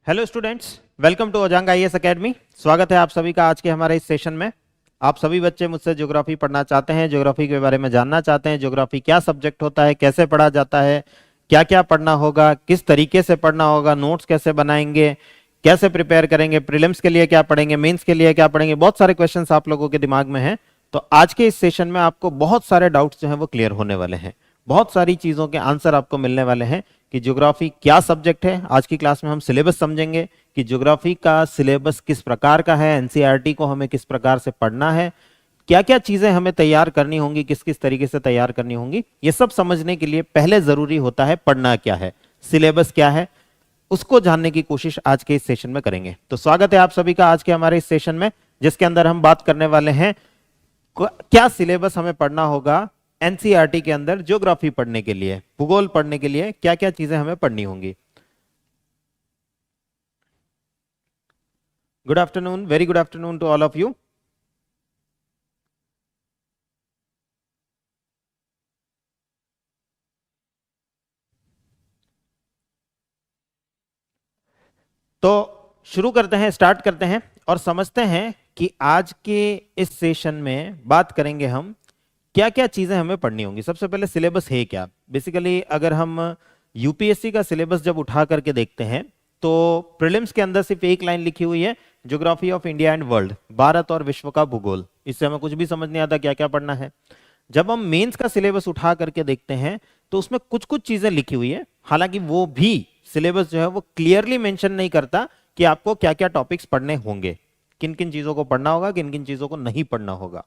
Hello students, welcome to Ajang IAS academy. स्वागत है आप सभी का आज के हमारे इस सेशन में। आप सभी बच्चे मुझसे ज्योग्राफी पढ़ना चाहते हैं, ज्योग्राफी के बारे में जानना चाहते हैं, ज्योग्राफी क्या सब्जेक्ट होता है, कैसे पढ़ा जाता है, क्या क्या पढ़ना होगा, किस तरीके से पढ़ना होगा, नोट्स कैसे बनाएंगे, कैसे प्रिपेयर करेंगे, प्रीलिम्स के लिए क्या पढ़ेंगे, मेंस के लिए क्या पढ़ेंगे। बहुत सारे क्वेश्चंस आप लोगों के दिमाग में हैं। तो आज के इस सेशन में आपको बहुत सारे डाउट्स जो हैं वो क्लियर होने वाले हैं। बहुत सारी चीजों के आंसर आपको मिलने वाले हैं कि ज्योग्राफी क्या सब्जेक्ट है। आज की क्लास में हम सिलेबस समझेंगे कि ज्योग्राफी का सिलेबस किस प्रकार का है, एनसीईआरटी को हमें किस प्रकार से पढ़ना है, क्या क्या चीजें हमें तैयार करनी होंगी, किस किस तरीके से तैयार करनी होंगी। ये सब समझने के लिए पहले जरूरी होता है पढ़ना क्या है, सिलेबस क्या है, उसको जानने की कोशिश आज के इस सेशन में करेंगे। तो स्वागत है आप सभी का आज के हमारे इस सेशन में, जिसके अंदर हम बात करने वाले हैं क्या सिलेबस हमें पढ़ना होगा एनसीईआरटी के अंदर। ज्योग्राफी पढ़ने के लिए, भूगोल पढ़ने के लिए क्या क्या चीजें हमें पढ़नी होंगी। Good afternoon, very good afternoon to all of you. तो शुरू करते हैं, स्टार्ट करते हैं और समझते हैं कि आज के इस सेशन में बात करेंगे हम क्या क्या चीजें हमें पढ़नी होंगी। सबसे पहले सिलेबस है क्या। बेसिकली अगर हम यूपीएससी का सिलेबस जब उठा करके देखते हैं तो प्रीलिम्स के अंदर सिर्फ एक लाइन लिखी हुई है, geography of India and world, Bharat और विश्व का भूगोल। इससे हमें कुछ भी समझ नहीं आता क्या क्या पढ़ना है। जब हम मेंस का सिलेबस उठा करके देखते हैं तो उसमें कुछ कुछ चीजें लिखी हुई है, हालांकि वो भी सिलेबस जो है वो क्लियरली मेंशन नहीं करता कि आपको क्या क्या टॉपिक्स पढ़ने होंगे, किन किन चीजों को पढ़ना होगा, किन किन चीजों को नहीं पढ़ना होगा।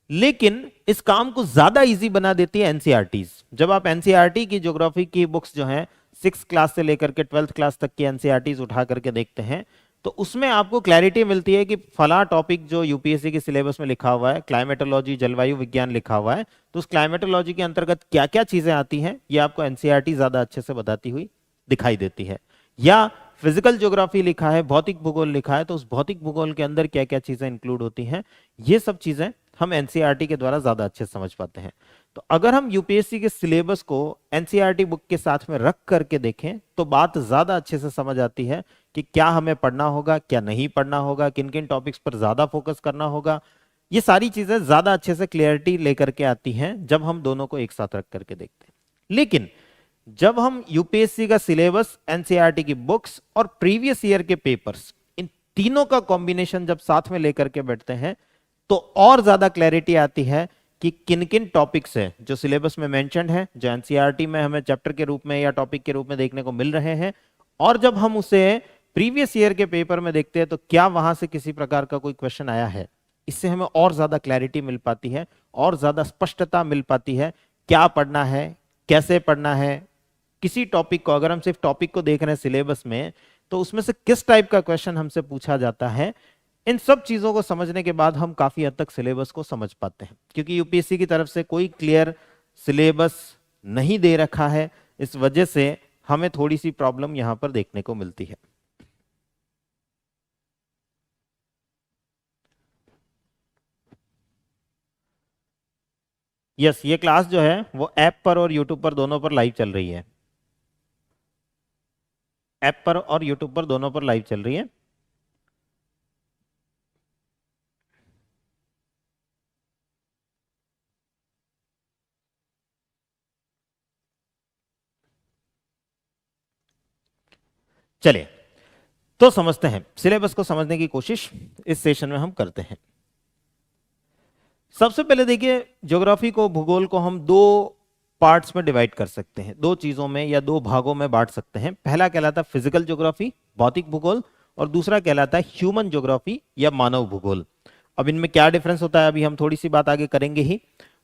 लेकिन इस काम को ज्यादा इजी बना देती है एनसीईआरटीज। जब आप एनसीईआरटी की ज्योग्राफी की बुक्स जो हैं 6th क्लास से लेकर के 12th क्लास तक की एनसीईआरटीज उठा करके देखते हैं तो उसमें आपको क्लैरिटी मिलती है कि फला टॉपिक जो यूपीएससी के सिलेबस में लिखा हुआ है, क्लाइमेटोलॉजी, जलवायु विज्ञान लिखा हुआ है, तो उस क्लाइमेटोलॉजी के अंतर्गत क्या क्या चीजें आती हैं ये आपको एनसीईआरटी ज्यादा अच्छे से बताती हुई दिखाई देती है। या फिजिकल ज्योग्राफी लिखा है, भौतिक भूगोल लिखा है, तो उस भौतिक भूगोल के अंदर क्या क्या चीजें इंक्लूड होती हैं, ये सब चीजें हम एनसीईआरटी के द्वारा ज्यादा अच्छे से समझ पाते हैं। तो अगर हम यूपीएससी के सिलेबस को एनसीईआरटी बुक के साथ में रख करके देखें तो बात ज्यादा अच्छे से समझ आती है कि क्या हमें पढ़ना होगा, क्या नहीं पढ़ना होगा, किन किन टॉपिक्स पर ज्यादा फोकस करना होगा। ये सारी चीजें ज्यादा अच्छे से क्लियरिटी लेकर के आती हैं जब हम दोनों को एक साथ रख करके देखते हैं। लेकिन जब हम यूपीएससी का सिलेबस, एनसीईआरटी की बुक्स और प्रीवियस ईयर के पेपर्स, इन तीनों का कॉम्बिनेशन जब साथ में लेकर के बैठते हैं तो और ज्यादा क्लैरिटी आती है कि किन किन टॉपिक्स है जो सिलेबस में मेंशन्ड है, जो एनसीईआरटी में हमें चैप्टर के रूप में या टॉपिक के रूप में देखने को मिल रहे हैं, और जब हम उसे प्रीवियस ईयर के पेपर में देखते हैं तो क्या वहां से किसी प्रकार का कोई क्वेश्चन आया है। इससे हमें और ज्यादा क्लैरिटी मिल पाती है, और ज्यादा स्पष्टता मिल पाती है क्या पढ़ना है, कैसे पढ़ना है। किसी टॉपिक को अगर हम सिर्फ टॉपिक को देख रहे हैं सिलेबस में तो उसमें से किस टाइप का क्वेश्चन हमसे पूछा जाता है, इन सब चीजों को समझने के बाद हम काफी हद तक सिलेबस को समझ पाते हैं। क्योंकि यूपीएससी की तरफ से कोई क्लियर सिलेबस नहीं दे रखा है, इस वजह से हमें थोड़ी सी प्रॉब्लम यहां पर देखने को मिलती है। यस, ये क्लास जो है वो ऐप पर और यूट्यूब पर दोनों पर लाइव चल रही है। ऐप पर और यूट्यूब पर दोनों पर लाइव चल रही है। चलिए तो समझते हैं, सिलेबस को समझने की कोशिश इस सेशन में हम करते हैं। सबसे पहले देखिए, ज्योग्राफी को, भूगोल को हम दो पार्ट्स में डिवाइड कर सकते हैं, दो चीजों में या दो भागों में बांट सकते हैं। पहला कहलाता है फिजिकल ज्योग्राफी, भौतिक भूगोल, और दूसरा कहलाता है ह्यूमन ज्योग्राफी या मानव भूगोल। अब इनमें क्या डिफरेंस होता है अभी हम थोड़ी सी बात आगे करेंगे ही।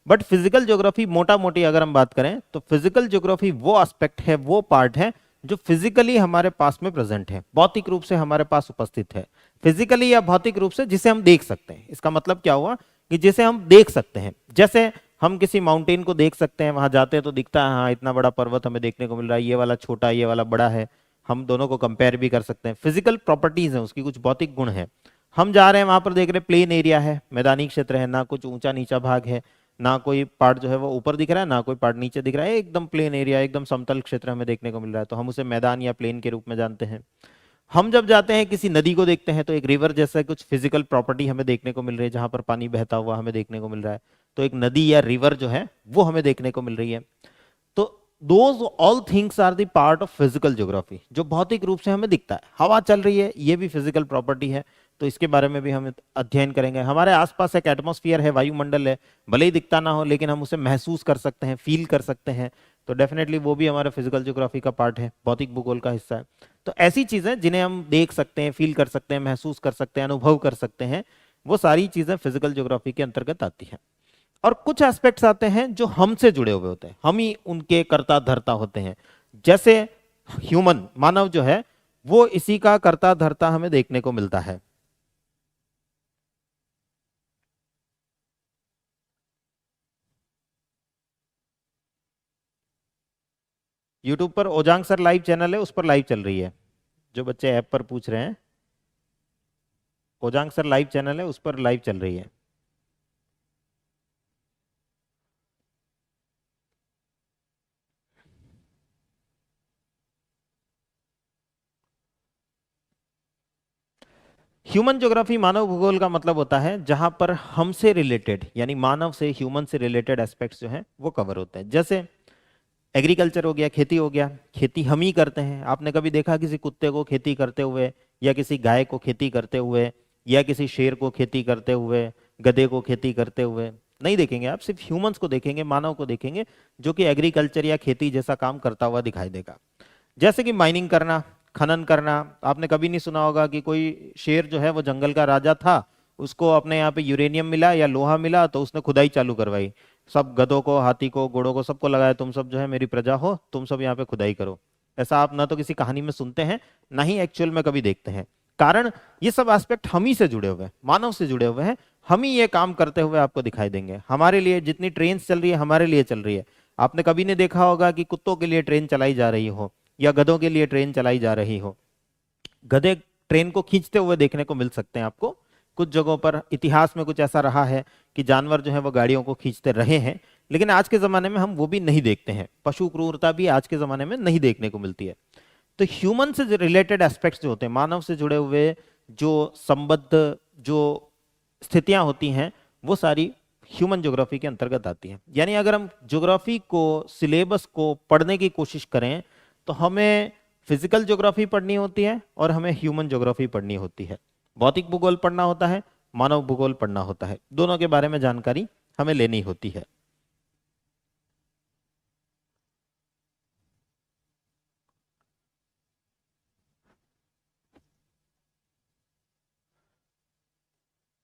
बट फिजिकल ज्योग्राफी मोटा मोटी अगर हम बात करें तो फिजिकल ज्योग्राफी वो एस्पेक्ट है, वो पार्ट है जो फिजिकली हमारे पास में प्रेजेंट है, भौतिक रूप से हमारे पास उपस्थित है। फिजिकली या भौतिक रूप से जिसे हम देख सकते हैं। इसका मतलब क्या हुआ कि जिसे हम देख सकते हैं, जैसे हम किसी माउंटेन को देख सकते हैं, वहां जाते हैं तो दिखता है हाँ इतना बड़ा पर्वत हमें देखने को मिल रहा है, ये वाला छोटा, ये वाला बड़ा है। हम दोनों को कंपेयर भी कर सकते हैं। फिजिकल प्रॉपर्टीज हैं, उसकी कुछ भौतिक गुण है। हम जा रहे हैं वहां पर देख रहे हैं प्लेन एरिया है, मैदानी क्षेत्र है, ना कुछ ऊंचा नीचा भाग है, ना कोई पार्ट जो है वो ऊपर दिख रहा है, ना कोई पार्ट नीचे दिख रहा है, एकदम प्लेन एरिया, एकदम समतल क्षेत्र हमें देखने को मिल रहा है, तो हम उसे मैदान या प्लेन के रूप में जानते हैं। हम जब जाते हैं किसी नदी को देखते हैं तो एक रिवर जैसा कुछ फिजिकल प्रॉपर्टी हमें देखने को मिल रही है, जहां पर पानी बहता हुआ हमें देखने को मिल रहा है। तो एक नदी या रिवर जो है वो हमें देखने को मिल रही है। तो those all things are the part of physical geography, जो भौतिक रूप से हमें दिखता है। हवा चल रही है, ये भी फिजिकल प्रॉपर्टी है, तो इसके बारे में भी हम अध्ययन करेंगे। हमारे आसपास एक एटमॉस्फेयर है, वायुमंडल है, भले ही दिखता ना हो लेकिन हम उसे महसूस कर सकते हैं, फील कर सकते हैं, तो डेफिनेटली वो भी हमारे फिजिकल ज्योग्राफी का पार्ट है, भौतिक भूगोल का हिस्सा है। तो ऐसी चीजें जिन्हें हम देख सकते हैं, फील कर सकते हैं, महसूस कर सकते हैं, अनुभव कर सकते हैं, वो सारी चीजें फिजिकल ज्योग्राफी के अंतर्गत आती हैं। और कुछ एस्पेक्ट्स आते हैं जो हमसे जुड़े हुए होते हैं, हम ही उनके कर्ता धर्ता होते हैं। जैसे ह्यूमन, मानव जो है वो इसी का कर्ता धर्ता हमें देखने को मिलता है। यूट्यूब पर ओजांग सर लाइव चैनल है, उस पर लाइव चल रही है। जो बच्चे ऐप पर पूछ रहे हैं, ओजांग सर लाइव चैनल है, उस पर लाइव चल रही है। ह्यूमन ज्योग्राफी, मानव भूगोल का मतलब होता है जहां पर हमसे रिलेटेड, यानी मानव से, ह्यूमन से रिलेटेड एस्पेक्ट्स जो हैं वो कवर होते हैं। जैसे एग्रीकल्चर हो गया, खेती हो गया, खेती हम ही करते हैं। आपने कभी देखा किसी कुत्ते को खेती करते हुए, या किसी गाय को खेती करते हुए, या किसी शेर को खेती करते हुए, गधे को खेती करते हुए? नहीं देखेंगे। आप सिर्फ ह्यूमंस को देखेंगे, मानव को देखेंगे, जो कि एग्रीकल्चर या खेती जैसा काम करता हुआ दिखाई देगा। जैसे कि माइनिंग करना, खनन करना। आपने कभी नहीं सुना होगा कि कोई शेर जो है वो जंगल का राजा था, उसको अपने यहाँ पे यूरेनियम मिला या लोहा मिला तो उसने खुदाई चालू करवाई, सब गधों को, हाथी को, घोड़ों को, सबको लगाया, तुम सब जो है मेरी प्रजा हो, तुम सब यहाँ पे खुदाई करो। ऐसा आप ना तो किसी कहानी में सुनते हैं, ना ही एक्चुअल में कभी देखते हैं। कारण ये सब एस्पेक्ट हम ही से जुड़े हुए हैं, मानव से जुड़े हुए हैं। हम ही ये काम करते हुए आपको दिखाई देंगे। हमारे लिए जितनी ट्रेन चल रही है, हमारे लिए चल रही है। आपने कभी नहीं देखा होगा कि कुत्तों के लिए ट्रेन चलाई जा रही हो या गधों के लिए ट्रेन चलाई जा रही हो। गधे ट्रेन को खींचते हुए देखने को मिल सकते हैं आपको। कुछ जगहों पर इतिहास में कुछ ऐसा रहा है कि जानवर जो है वो गाड़ियों को खींचते रहे हैं, लेकिन आज के जमाने में हम वो भी नहीं देखते हैं। पशु क्रूरता भी आज के जमाने में नहीं देखने को मिलती है। तो ह्यूमन से रिलेटेड एस्पेक्ट्स जो होते हैं, मानव से जुड़े हुए जो संबद्ध जो स्थितियां होती हैं, वो सारी ह्यूमन ज्योग्राफी के अंतर्गत आती हैं। यानी अगर हम ज्योग्राफी को, सिलेबस को पढ़ने की कोशिश करें तो हमें फिजिकल ज्योग्राफी पढ़नी होती है और हमें ह्यूमन ज्योग्राफी पढ़नी होती है। भौतिक भूगोल पढ़ना होता है, मानव भूगोल पढ़ना होता है। दोनों के बारे में जानकारी हमें लेनी होती है।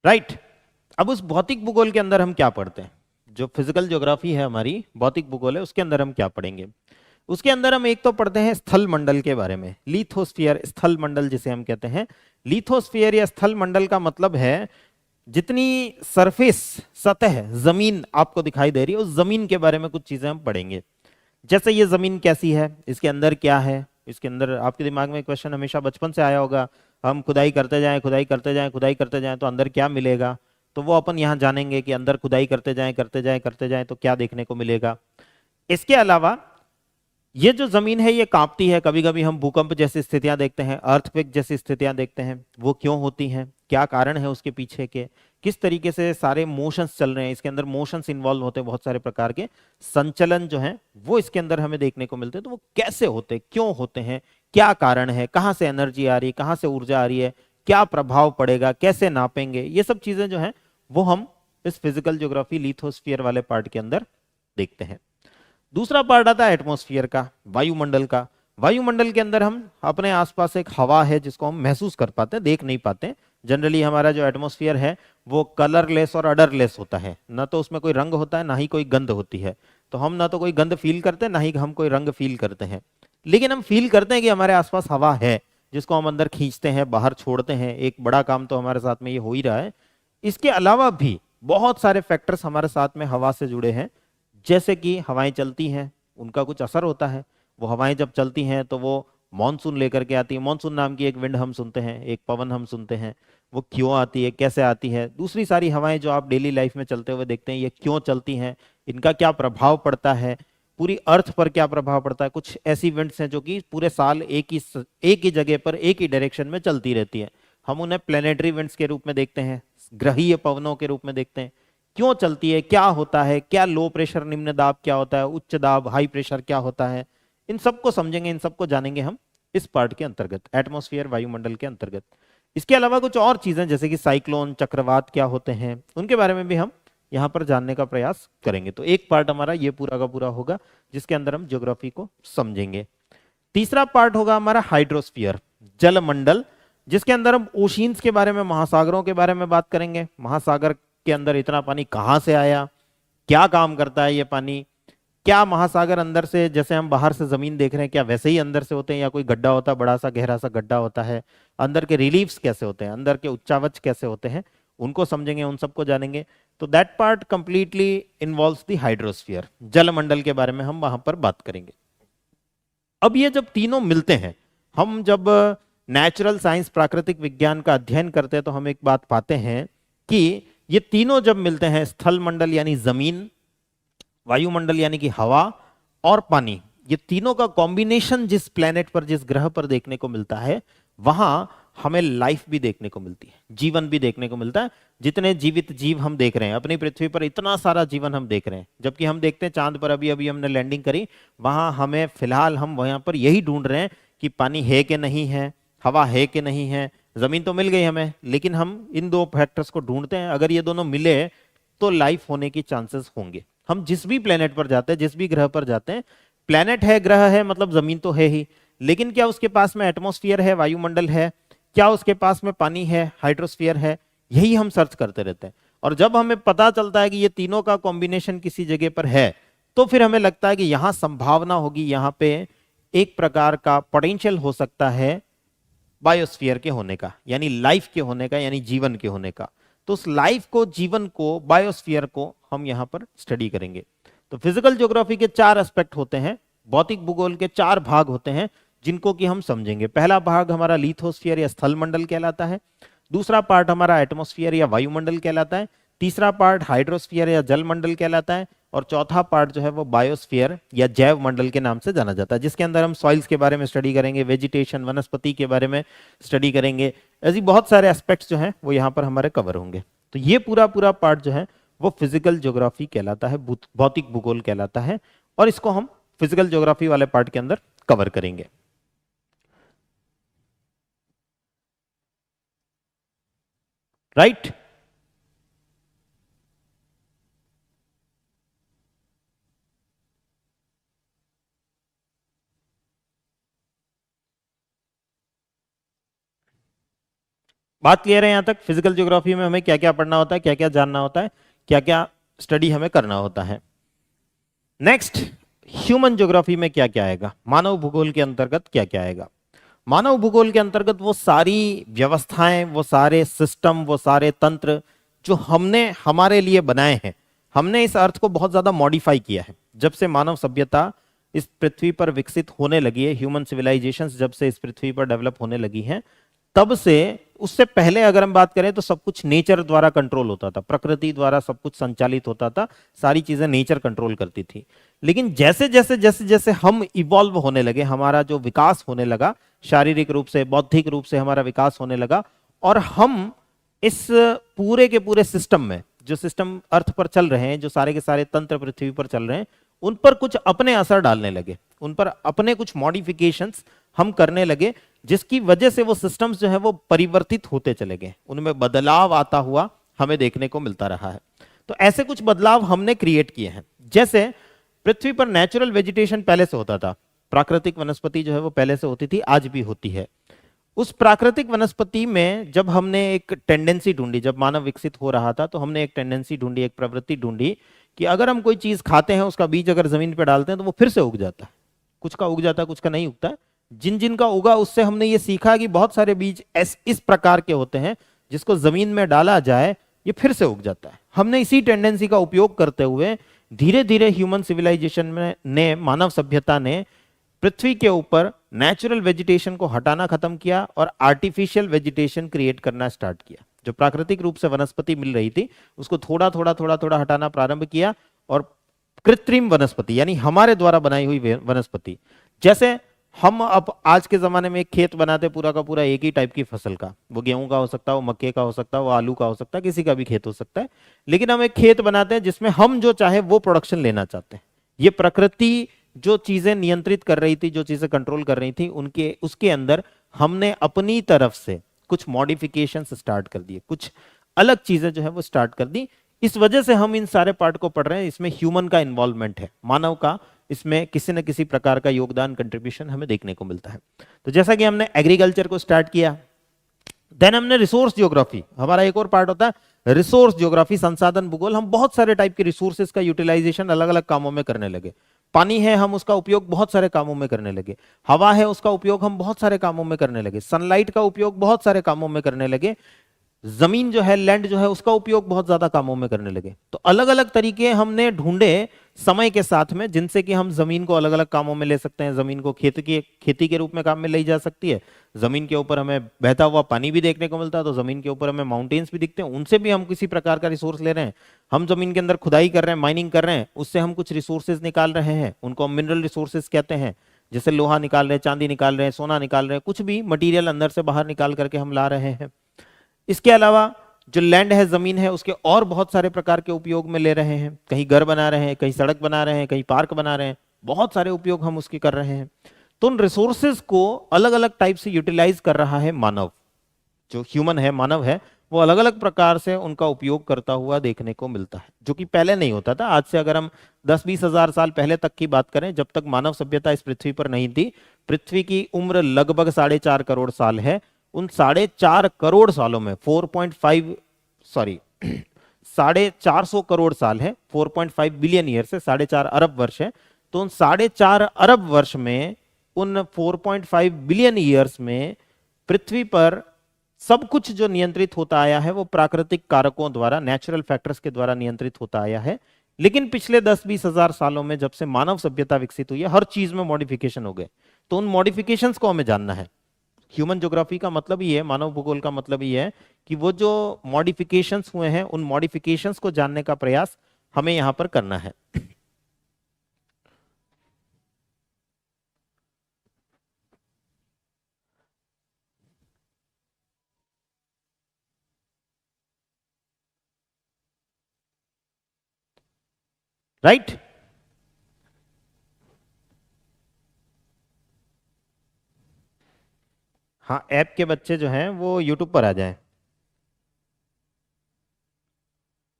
राइट। अब उस भौतिक भूगोल के अंदर हम क्या पढ़ते हैं? जो फिजिकल ज्योग्राफी है हमारी, भौतिक भूगोल है, उसके अंदर हम क्या पढ़ेंगे? उसके अंदर हम एक तो पढ़ते हैं स्थल मंडल के बारे में, लिथोस्फीयर, स्थल मंडल जिसे हम कहते हैं। लिथोस्फीयर या स्थल मंडल का मतलब है जितनी सरफेस, सतह, जमीन आपको दिखाई दे रही है, उस जमीन के बारे में कुछ चीजें हम पढ़ेंगे। जैसे ये जमीन कैसी है, इसके अंदर क्या है। इसके अंदर आपके दिमाग में क्वेश्चन हमेशा बचपन से आया होगा, हम खुदाई करते जाएं, खुदाई करते जाएं, खुदाई करते जाएं तो अंदर क्या मिलेगा? तो वो अपन यहाँ जानेंगे कि अंदर खुदाई करते जाएं, करते जाएं, करते जाएं तो क्या देखने को मिलेगा। इसके अलावा ये जो जमीन है ये कांपती है, कभी कभी हम भूकंप जैसी स्थितियां देखते हैं, अर्थक्वेक जैसी स्थितियां देखते हैं। वो क्यों होती हैं, क्या कारण है उसके पीछे के, किस तरीके से सारे मोशंस चल रहे हैं, इसके अंदर मोशंस इन्वॉल्व होते हैं, बहुत सारे प्रकार के संचलन जो हैं वो इसके अंदर हमें देखने को मिलते हैं। तो वो कैसे होते, क्यों होते हैं, क्या कारण है, कहाँ से एनर्जी आ रही है, कहाँ से ऊर्जा आ रही है, क्या प्रभाव पड़ेगा, कैसे नापेंगे, ये सब चीजें जो है वो हम इस फिजिकल ज्योग्राफी लिथोस्फीयर वाले पार्ट के अंदर देखते हैं। दूसरा पार्ट आता है एटमॉस्फेयर का, वायुमंडल का। वायुमंडल के अंदर हम अपने आसपास एक हवा है जिसको हम महसूस कर पाते हैं, देख नहीं पाते। जनरली हमारा जो एटमॉस्फेयर है वो कलरलेस और अडरलेस होता है, ना तो उसमें कोई रंग होता है, ना ही कोई गंध होती है। तो हम ना तो कोई गंध फील करते हैं, ना ही हम कोई रंग फील करते हैं। लेकिन हम फील करते हैं कि हमारे आसपास हवा है, जिसको हम अंदर खींचते हैं, बाहर छोड़ते हैं। एक बड़ा काम तो हमारे साथ में ये हो ही रहा है। इसके अलावा भी बहुत सारे फैक्टर्स हमारे साथ में हवा से जुड़े हैं। जैसे कि हवाएं चलती हैं, उनका कुछ असर होता है। वो हवाएं जब चलती हैं तो वो मॉनसून लेकर के आती है। मॉनसून नाम की एक विंड हम सुनते हैं, एक पवन हम सुनते हैं। वो क्यों आती है, कैसे आती है? दूसरी सारी हवाएं जो आप डेली लाइफ में चलते हुए देखते हैं, ये क्यों चलती हैं, इनका क्या प्रभाव पड़ता है? पूरी अर्थ पर क्या प्रभाव पड़ता है। कुछ ऐसी इवेंट्स हैं जो कि पूरे साल एक ही जगह पर एक ही डायरेक्शन में चलती रहती है, हम उन्हें प्लेनेटरी इवेंट्स के रूप में देखते हैं, ग्रहीय पवनों के रूप में देखते हैं। क्यों चलती है, क्या होता है, क्या लो प्रेशर निम्न दाब क्या होता है, उच्च दाब हाई प्रेशर क्या होता है, इन सबको समझेंगे, इन सबको जानेंगे हम इस पार्ट के अंतर्गत, एटमॉस्फेयर वायुमंडल के अंतर्गत। इसके अलावा कुछ और चीजें जैसे कि साइक्लोन, चक्रवात क्या होते हैं, उनके बारे में भी हम यहां पर जानने का प्रयास करेंगे। तो एक पार्ट हमारा ये पूरा का पूरा होगा जिसके अंदर हम ज्योग्राफी को समझेंगे। तीसरा पार्ट होगा हमारा हाइड्रोस्फीयर, जलमंडल, जिसके अंदर हम ओशियंस के बारे में, महासागरों के बारे में बात करेंगे। महासागर के अंदर इतना पानी कहां से आया, क्या काम करता है ये पानी, क्या महासागर अंदर से, जैसे हम बाहर से जमीन देख रहे हैं, क्या वैसे ही अंदर से होते हैं या कोई गड्ढा होता है, बड़ा सा गहरा सा गड्ढा होता है, अंदर के रिलीफ्स कैसे होते हैं, अंदर के उच्चावच कैसे होते हैं, उनको समझेंगे, उन सबको जानेंगे। तो that part completely involves the hydrosphere, जलमंडल के बारे में हम वहां पर बात करेंगे। अब ये जब तीनों मिलते हैं, हम जब नेचुरल साइंस प्राकृतिक विज्ञान का अध्ययन करते हैं तो हम एक बात पाते हैं कि ये तीनों जब मिलते हैं, स्थल मंडल यानी जमीन, वायुमंडल यानी कि हवा, और पानी, ये तीनों का कॉम्बिनेशन जिस प्लेनेट पर, जिस ग्रह पर देखने को मिलता है, वहां हमें लाइफ भी देखने को मिलती है, जीवन भी देखने को मिलता है। जितने जीवित जीव हम देख रहे हैं अपनी पृथ्वी पर, इतना सारा जीवन हम देख रहे हैं, जबकि हम देखते हैं चांद पर, अभी अभी हमने लैंडिंग करी, वहां हमें फिलहाल हम वहां पर यही ढूंढ रहे हैं कि पानी है कि नहीं है, हवा है कि नहीं है, जमीन तो मिल गई हमें, लेकिन हम इन दो फैक्टर्स को ढूंढते हैं। अगर ये दोनों मिले तो लाइफ होने की चांसेस होंगे। हम जिस भी प्लेनेट पर जाते हैं, जिस भी ग्रह पर जाते हैं, प्लेनेट है, ग्रह है, मतलब जमीन तो है ही, लेकिन क्या उसके पास में एटमॉस्फेयर है, वायुमंडल है, क्या उसके पास में पानी है, हाइड्रोस्फीयर है, यही हम सर्च करते रहते हैं। और जब हमें पता चलता है कि ये तीनों का कॉम्बिनेशन किसी जगह पर है, तो फिर हमें लगता है कि यहां संभावना होगी, यहां पे एक प्रकार का पोटेंशियल हो सकता है बायोस्फीयर के होने का, यानी लाइफ के होने का, यानी जीवन के होने का। तो उस लाइफ को, जीवन को, बायोस्फीयर को हम यहां पर स्टडी करेंगे। तो फिजिकल ज्योग्राफी के 4 एस्पेक्ट होते हैं, भौतिक भूगोल के 4 भाग होते हैं जिनको कि हम समझेंगे। पहला भाग हमारा लिथोस्फीयर या स्थल मंडल कहलाता है, दूसरा पार्ट हमारा एटमॉस्फेयर या वायुमंडल कहलाता है, तीसरा पार्ट हाइड्रोस्फीयर या जलमंडल कहलाता है, और चौथा पार्ट जो है वो बायोस्फीयर या जैव मंडल के नाम से जाना जाता है, जिसके अंदर हम सॉइल्स के बारे में स्टडी करेंगे, वेजिटेशन, वनस्पति के बारे में स्टडी करेंगे। ऐसी बहुत सारे एस्पेक्ट्स जो हैं वो यहाँ पर हमारे कवर होंगे। तो ये पूरा पूरा पार्ट जो है वो फिजिकल ज्योग्राफी कहलाता है, भौतिक भूगोल कहलाता है, और इसको हम फिजिकल ज्योग्राफी वाले पार्ट के अंदर कवर करेंगे। राइट? बात क्लियर है यहां तक? फिजिकल ज्योग्राफी में हमें क्या क्या पढ़ना होता है, क्या क्या जानना होता है, क्या क्या स्टडी हमें करना होता है। नेक्स्ट, ह्यूमन ज्योग्राफी में क्या क्या आएगा, मानव भूगोल के अंतर्गत क्या क्या आएगा। मानव भूगोल के अंतर्गत वो सारी व्यवस्थाएं, वो सारे सिस्टम, वो सारे तंत्र जो हमने हमारे लिए बनाए हैं, हमने इस अर्थ को बहुत ज्यादा मॉडिफाई किया है। जब से मानव सभ्यता इस पृथ्वी पर विकसित होने लगी है, ह्यूमन सिविलाइजेशंस जब से इस पृथ्वी पर डेवलप होने लगी हैं, तब से, उससे पहले अगर हम बात करें तो सब कुछ नेचर द्वारा कंट्रोल होता था, प्रकृति द्वारा सब कुछ संचालित होता था, सारी चीजें नेचर कंट्रोल करती थी। लेकिन जैसे जैसे जैसे जैसे हम इवॉल्व होने लगे, हमारा जो विकास होने लगा, शारीरिक रूप से, बौद्धिक रूप से हमारा विकास होने लगा, और हम इस पूरे के पूरे सिस्टम में, जो सिस्टम अर्थ पर चल रहे हैं, जो सारे के सारे तंत्र पृथ्वी पर चल रहे हैं, उन पर कुछ अपने असर डालने लगे, उन पर अपने कुछ मॉडिफिकेशंस हम करने लगे, जिसकी वजह से वो सिस्टम्स जो है वो परिवर्तित होते चले गए, उनमें बदलाव आता हुआ हमें देखने को मिलता रहा है। तो ऐसे कुछ बदलाव हमने क्रिएट किए हैं। जैसे पृथ्वी पर नेचुरल वेजिटेशन पहले से होता था, प्राकृतिक वनस्पति जो है वो पहले से होती थी, आज भी होती है। उस प्राकृतिक वनस्पति में जब हमने एक टेंडेंसी ढूंढी, जब मानव विकसित हो रहा था, तो हमने एक टेंडेंसी ढूंढी, एक प्रवृत्ति ढूंढी कि अगर हम कोई चीज खाते हैं, उसका बीज अगर जमीन पर डालते हैं तो वो फिर से उग जाता है। कुछ का उग जाता है, कुछ का नहीं उगता है। जिन जिन का उगा, उससे हमने ये सीखा कि बहुत सारे बीज इस प्रकार के होते हैं, जिसको जमीन में डाला जाए ये फिर से उग जाता है। हमने इसी टेंडेंसी का उपयोग करते हुए धीरे धीरे ह्यूमन सिविलाइजेशन में ने, मानव सभ्यता ने पृथ्वी के ऊपर नेचुरल वेजिटेशन को हटाना खत्म किया और आर्टिफिशियल वेजिटेशन क्रिएट करना स्टार्ट किया। जो प्राकृतिक रूप से वनस्पति मिल रही थी, उसको थोड़ा थोड़ा थोड़ा थोड़ा हटाना प्रारंभ किया, और कृत्रिम वनस्पति यानी हमारे द्वारा बनाई हुई वनस्पति। जैसे हम अब आज के जमाने में एक खेत बनाते पूरा का पूरा एक ही टाइप की फसल का, वो गेहूं का हो सकता है, वो मक्के का हो सकता है, वो आलू का हो सकता है, किसी का भी खेत हो सकता है, लेकिन हम एक खेत बनाते हैं जिसमें हम जो चाहे वो प्रोडक्शन लेना चाहते हैं। ये प्रकृति जो चीजें नियंत्रित कर रही थी, जो चीजें कंट्रोल कर रही थी, उनके उसके अंदर हमने अपनी तरफ से कुछ मॉडिफिकेशन स्टार्ट कर दिए, कुछ अलग चीजें जो है वो स्टार्ट कर दी। इस वजह से हम इन सारे पार्ट को पढ़ रहे हैं। इसमें ह्यूमन का इन्वॉल्वमेंट है, मानव का इसमें किसी न किसी प्रकार का योगदान, कंट्रीब्यूशन हमें देखने को मिलता है। तो जैसा कि हमने एग्रीकल्चर को स्टार्ट किया, देन हमने रिसोर्स ज्योग्राफी, हमारा एक और पार्ट होता है रिसोर्स ज्योग्राफी, संसाधन भूगोल। हम बहुत सारे टाइप के रिसोर्सेज का यूटिलाइजेशन अलग अलग कामों में करने लगे। पानी है, हम उसका उपयोग बहुत सारे कामों में करने लगे। हवा है, उसका उपयोग हम बहुत सारे कामों में करने लगे। सनलाइट का उपयोग बहुत सारे कामों में करने लगे। जमीन जो है, लैंड जो है, उसका उपयोग बहुत ज्यादा कामों में करने लगे। तो अलग अलग तरीके हमने ढूंढे समय के साथ में, जिनसे कि हम जमीन को अलग अलग कामों में ले सकते हैं। जमीन को खेती के रूप में काम में लाई जा सकती है। जमीन के ऊपर हमें बहता हुआ पानी भी देखने को मिलता है, तो जमीन के ऊपर हमें माउंटेन्स भी दिखते हैं, उनसे भी हम किसी प्रकार का रिसोर्स ले रहे हैं। हम जमीन के अंदर खुदाई कर रहे हैं, माइनिंग कर रहे हैं, उससे हम कुछ रिसोर्सेज निकाल रहे हैं, उनको हम मिनरल रिसोर्सेज कहते हैं। जैसे लोहा निकाल रहे हैं, चांदी निकाल रहे हैं, सोना निकाल रहे हैं, कुछ भी मटीरियल अंदर से बाहर निकाल करके हम ला रहे हैं। इसके अलावा जो लैंड है, जमीन है, उसके और बहुत सारे प्रकार के उपयोग में ले रहे हैं। कहीं घर बना रहे हैं, कहीं सड़क बना रहे हैं, कहीं पार्क बना रहे हैं, बहुत सारे उपयोग हम उसके कर रहे हैं। तो उन रिसोर्सेज को अलग अलग टाइप से यूटिलाइज कर रहा है मानव। जो ह्यूमन है, मानव है, वो अलग अलग प्रकार से उनका उपयोग करता हुआ देखने को मिलता है, जो कि पहले नहीं होता था। आज से अगर हम 10-20 हजार साल पहले तक की बात करें, जब तक मानव सभ्यता इस पृथ्वी पर नहीं थी, पृथ्वी की उम्र लगभग 4.5 करोड़ साल है। उन 4.5 करोड़ सालों में 450 करोड़ साल है, 4.5 बिलियन ईयर से 4.5 अरब वर्ष है। तो उन 4.5 अरब वर्ष में, उन 4.5 बिलियन ईयर्स में पृथ्वी पर सब कुछ जो नियंत्रित होता आया है वो प्राकृतिक कारकों द्वारा, नेचुरल फैक्टर्स के द्वारा नियंत्रित होता आया है। लेकिन पिछले 10-20 हजार सालों में, जब से मानव सभ्यता विकसित हुई है, हर चीज में मॉडिफिकेशन हो गए। तो उन मॉडिफिकेशंस को हमें जानना है। ह्यूमन ज्योग्राफी का मतलब ही है, मानव भूगोल का मतलब ही है कि वो जो मॉडिफिकेशंस हुए हैं, उन मॉडिफिकेशंस को जानने का प्रयास हमें यहां पर करना है। राइट? हाँ, ऐप के बच्चे जो हैं वो यूट्यूब पर आ जाएं।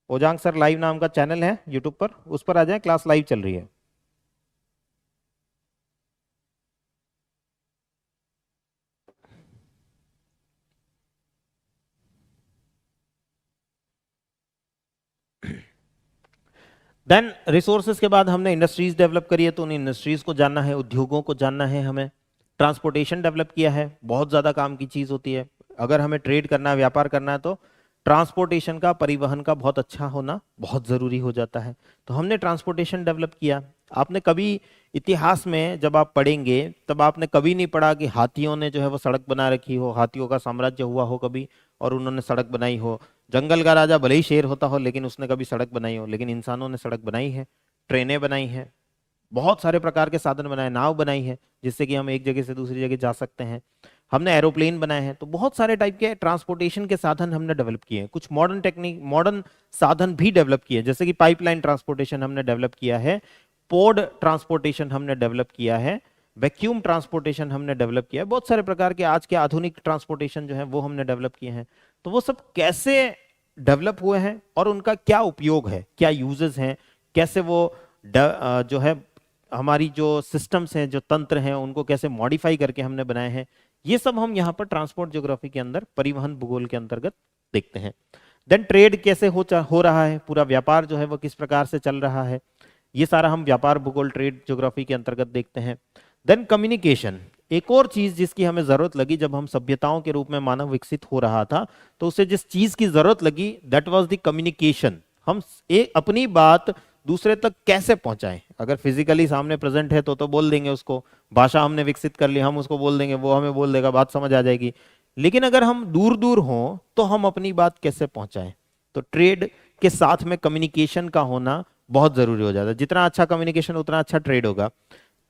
ओजांग सर लाइव नाम का चैनल है यूट्यूब पर, उस पर आ जाएं, क्लास लाइव चल रही है। देन रिसोर्सेज के बाद हमने इंडस्ट्रीज डेवलप करी है, तो उन इंडस्ट्रीज को जानना है, उद्योगों को जानना है हमें। ट्रांसपोर्टेशन डेवलप किया है, बहुत ज्यादा काम की चीज होती है। अगर हमें ट्रेड करना है, व्यापार करना है, तो ट्रांसपोर्टेशन का, परिवहन का बहुत अच्छा होना बहुत जरूरी हो जाता है। तो हमने ट्रांसपोर्टेशन डेवलप किया। आपने कभी इतिहास में जब आप पढ़ेंगे, तब आपने कभी नहीं पढ़ा कि हाथियों ने जो है वो सड़क बना रखी हो, हाथियों का साम्राज्य हुआ हो कभी और उन्होंने सड़क बनाई हो। जंगल का राजा भले ही शेर होता हो, लेकिन उसने कभी सड़क बनाई हो। लेकिन इंसानों ने सड़क बनाई है, ट्रेनें बनाई है, बहुत सारे प्रकार के साधन बनाए, नाव बनाई है जिससे कि हम एक जगह से दूसरी जगह जा सकते हैं। हमने एरोप्लेन बनाए हैं। तो बहुत सारे टाइप के ट्रांसपोर्टेशन के साधन हमने डेवलप किए हैं। कुछ मॉडर्न टेक्निक, मॉडर्न साधन भी डेवलप किए हैं, जैसे कि पाइपलाइन ट्रांसपोर्टेशन हमने डेवलप किया है, पोर्ट ट्रांसपोर्टेशन हमने डेवलप किया है, वैक्यूम ट्रांसपोर्टेशन हमने डेवलप किया है। बहुत सारे प्रकार के आज के आधुनिक ट्रांसपोर्टेशन जो है वो हमने डेवलप किए हैं। तो वो सब कैसे डेवलप हुए हैं और उनका क्या उपयोग है, क्या यूजेस हैं, कैसे वो जो है हमारी जो सिस्टम्स हैं, जो तंत्र हैं, उनको कैसे मॉडिफाई करके हमने बनाए हैं, ये सब हम यहाँ पर ट्रांसपोर्ट ज्योग्राफी के अंदर, परिवहन भूगोल के अंतर्गत देखते हैं। देन ट्रेड कैसे हो रहा है, पूरा व्यापार जो है वो किस प्रकार से चल रहा है, ये सारा हम व्यापार भूगोल, ट्रेड ज्योग्राफी के अंतर्गत देखते हैं। देन कम्युनिकेशन, एक और चीज जिसकी हमें जरूरत लगी जब हम सभ्यताओं के रूप में मानव विकसित हो रहा था, तो उसे जिस चीज की जरूरत लगी, दैट वाज द कम्युनिकेशन। हम एक अपनी बात दूसरे तक कैसे पहुंचाएं। अगर फिजिकली सामने प्रेजेंट है तो बोल देंगे उसको, भाषा हमने विकसित कर ली, हम उसको बोल देंगे, वो हमें बोल देगा, बात समझ आ जाएगी। लेकिन अगर हम दूर दूर हों तो हम अपनी बात कैसे पहुंचाएं। तो ट्रेड के साथ में कम्युनिकेशन का होना बहुत जरूरी हो जाता है। जितना अच्छा कम्युनिकेशन उतना अच्छा ट्रेड होगा।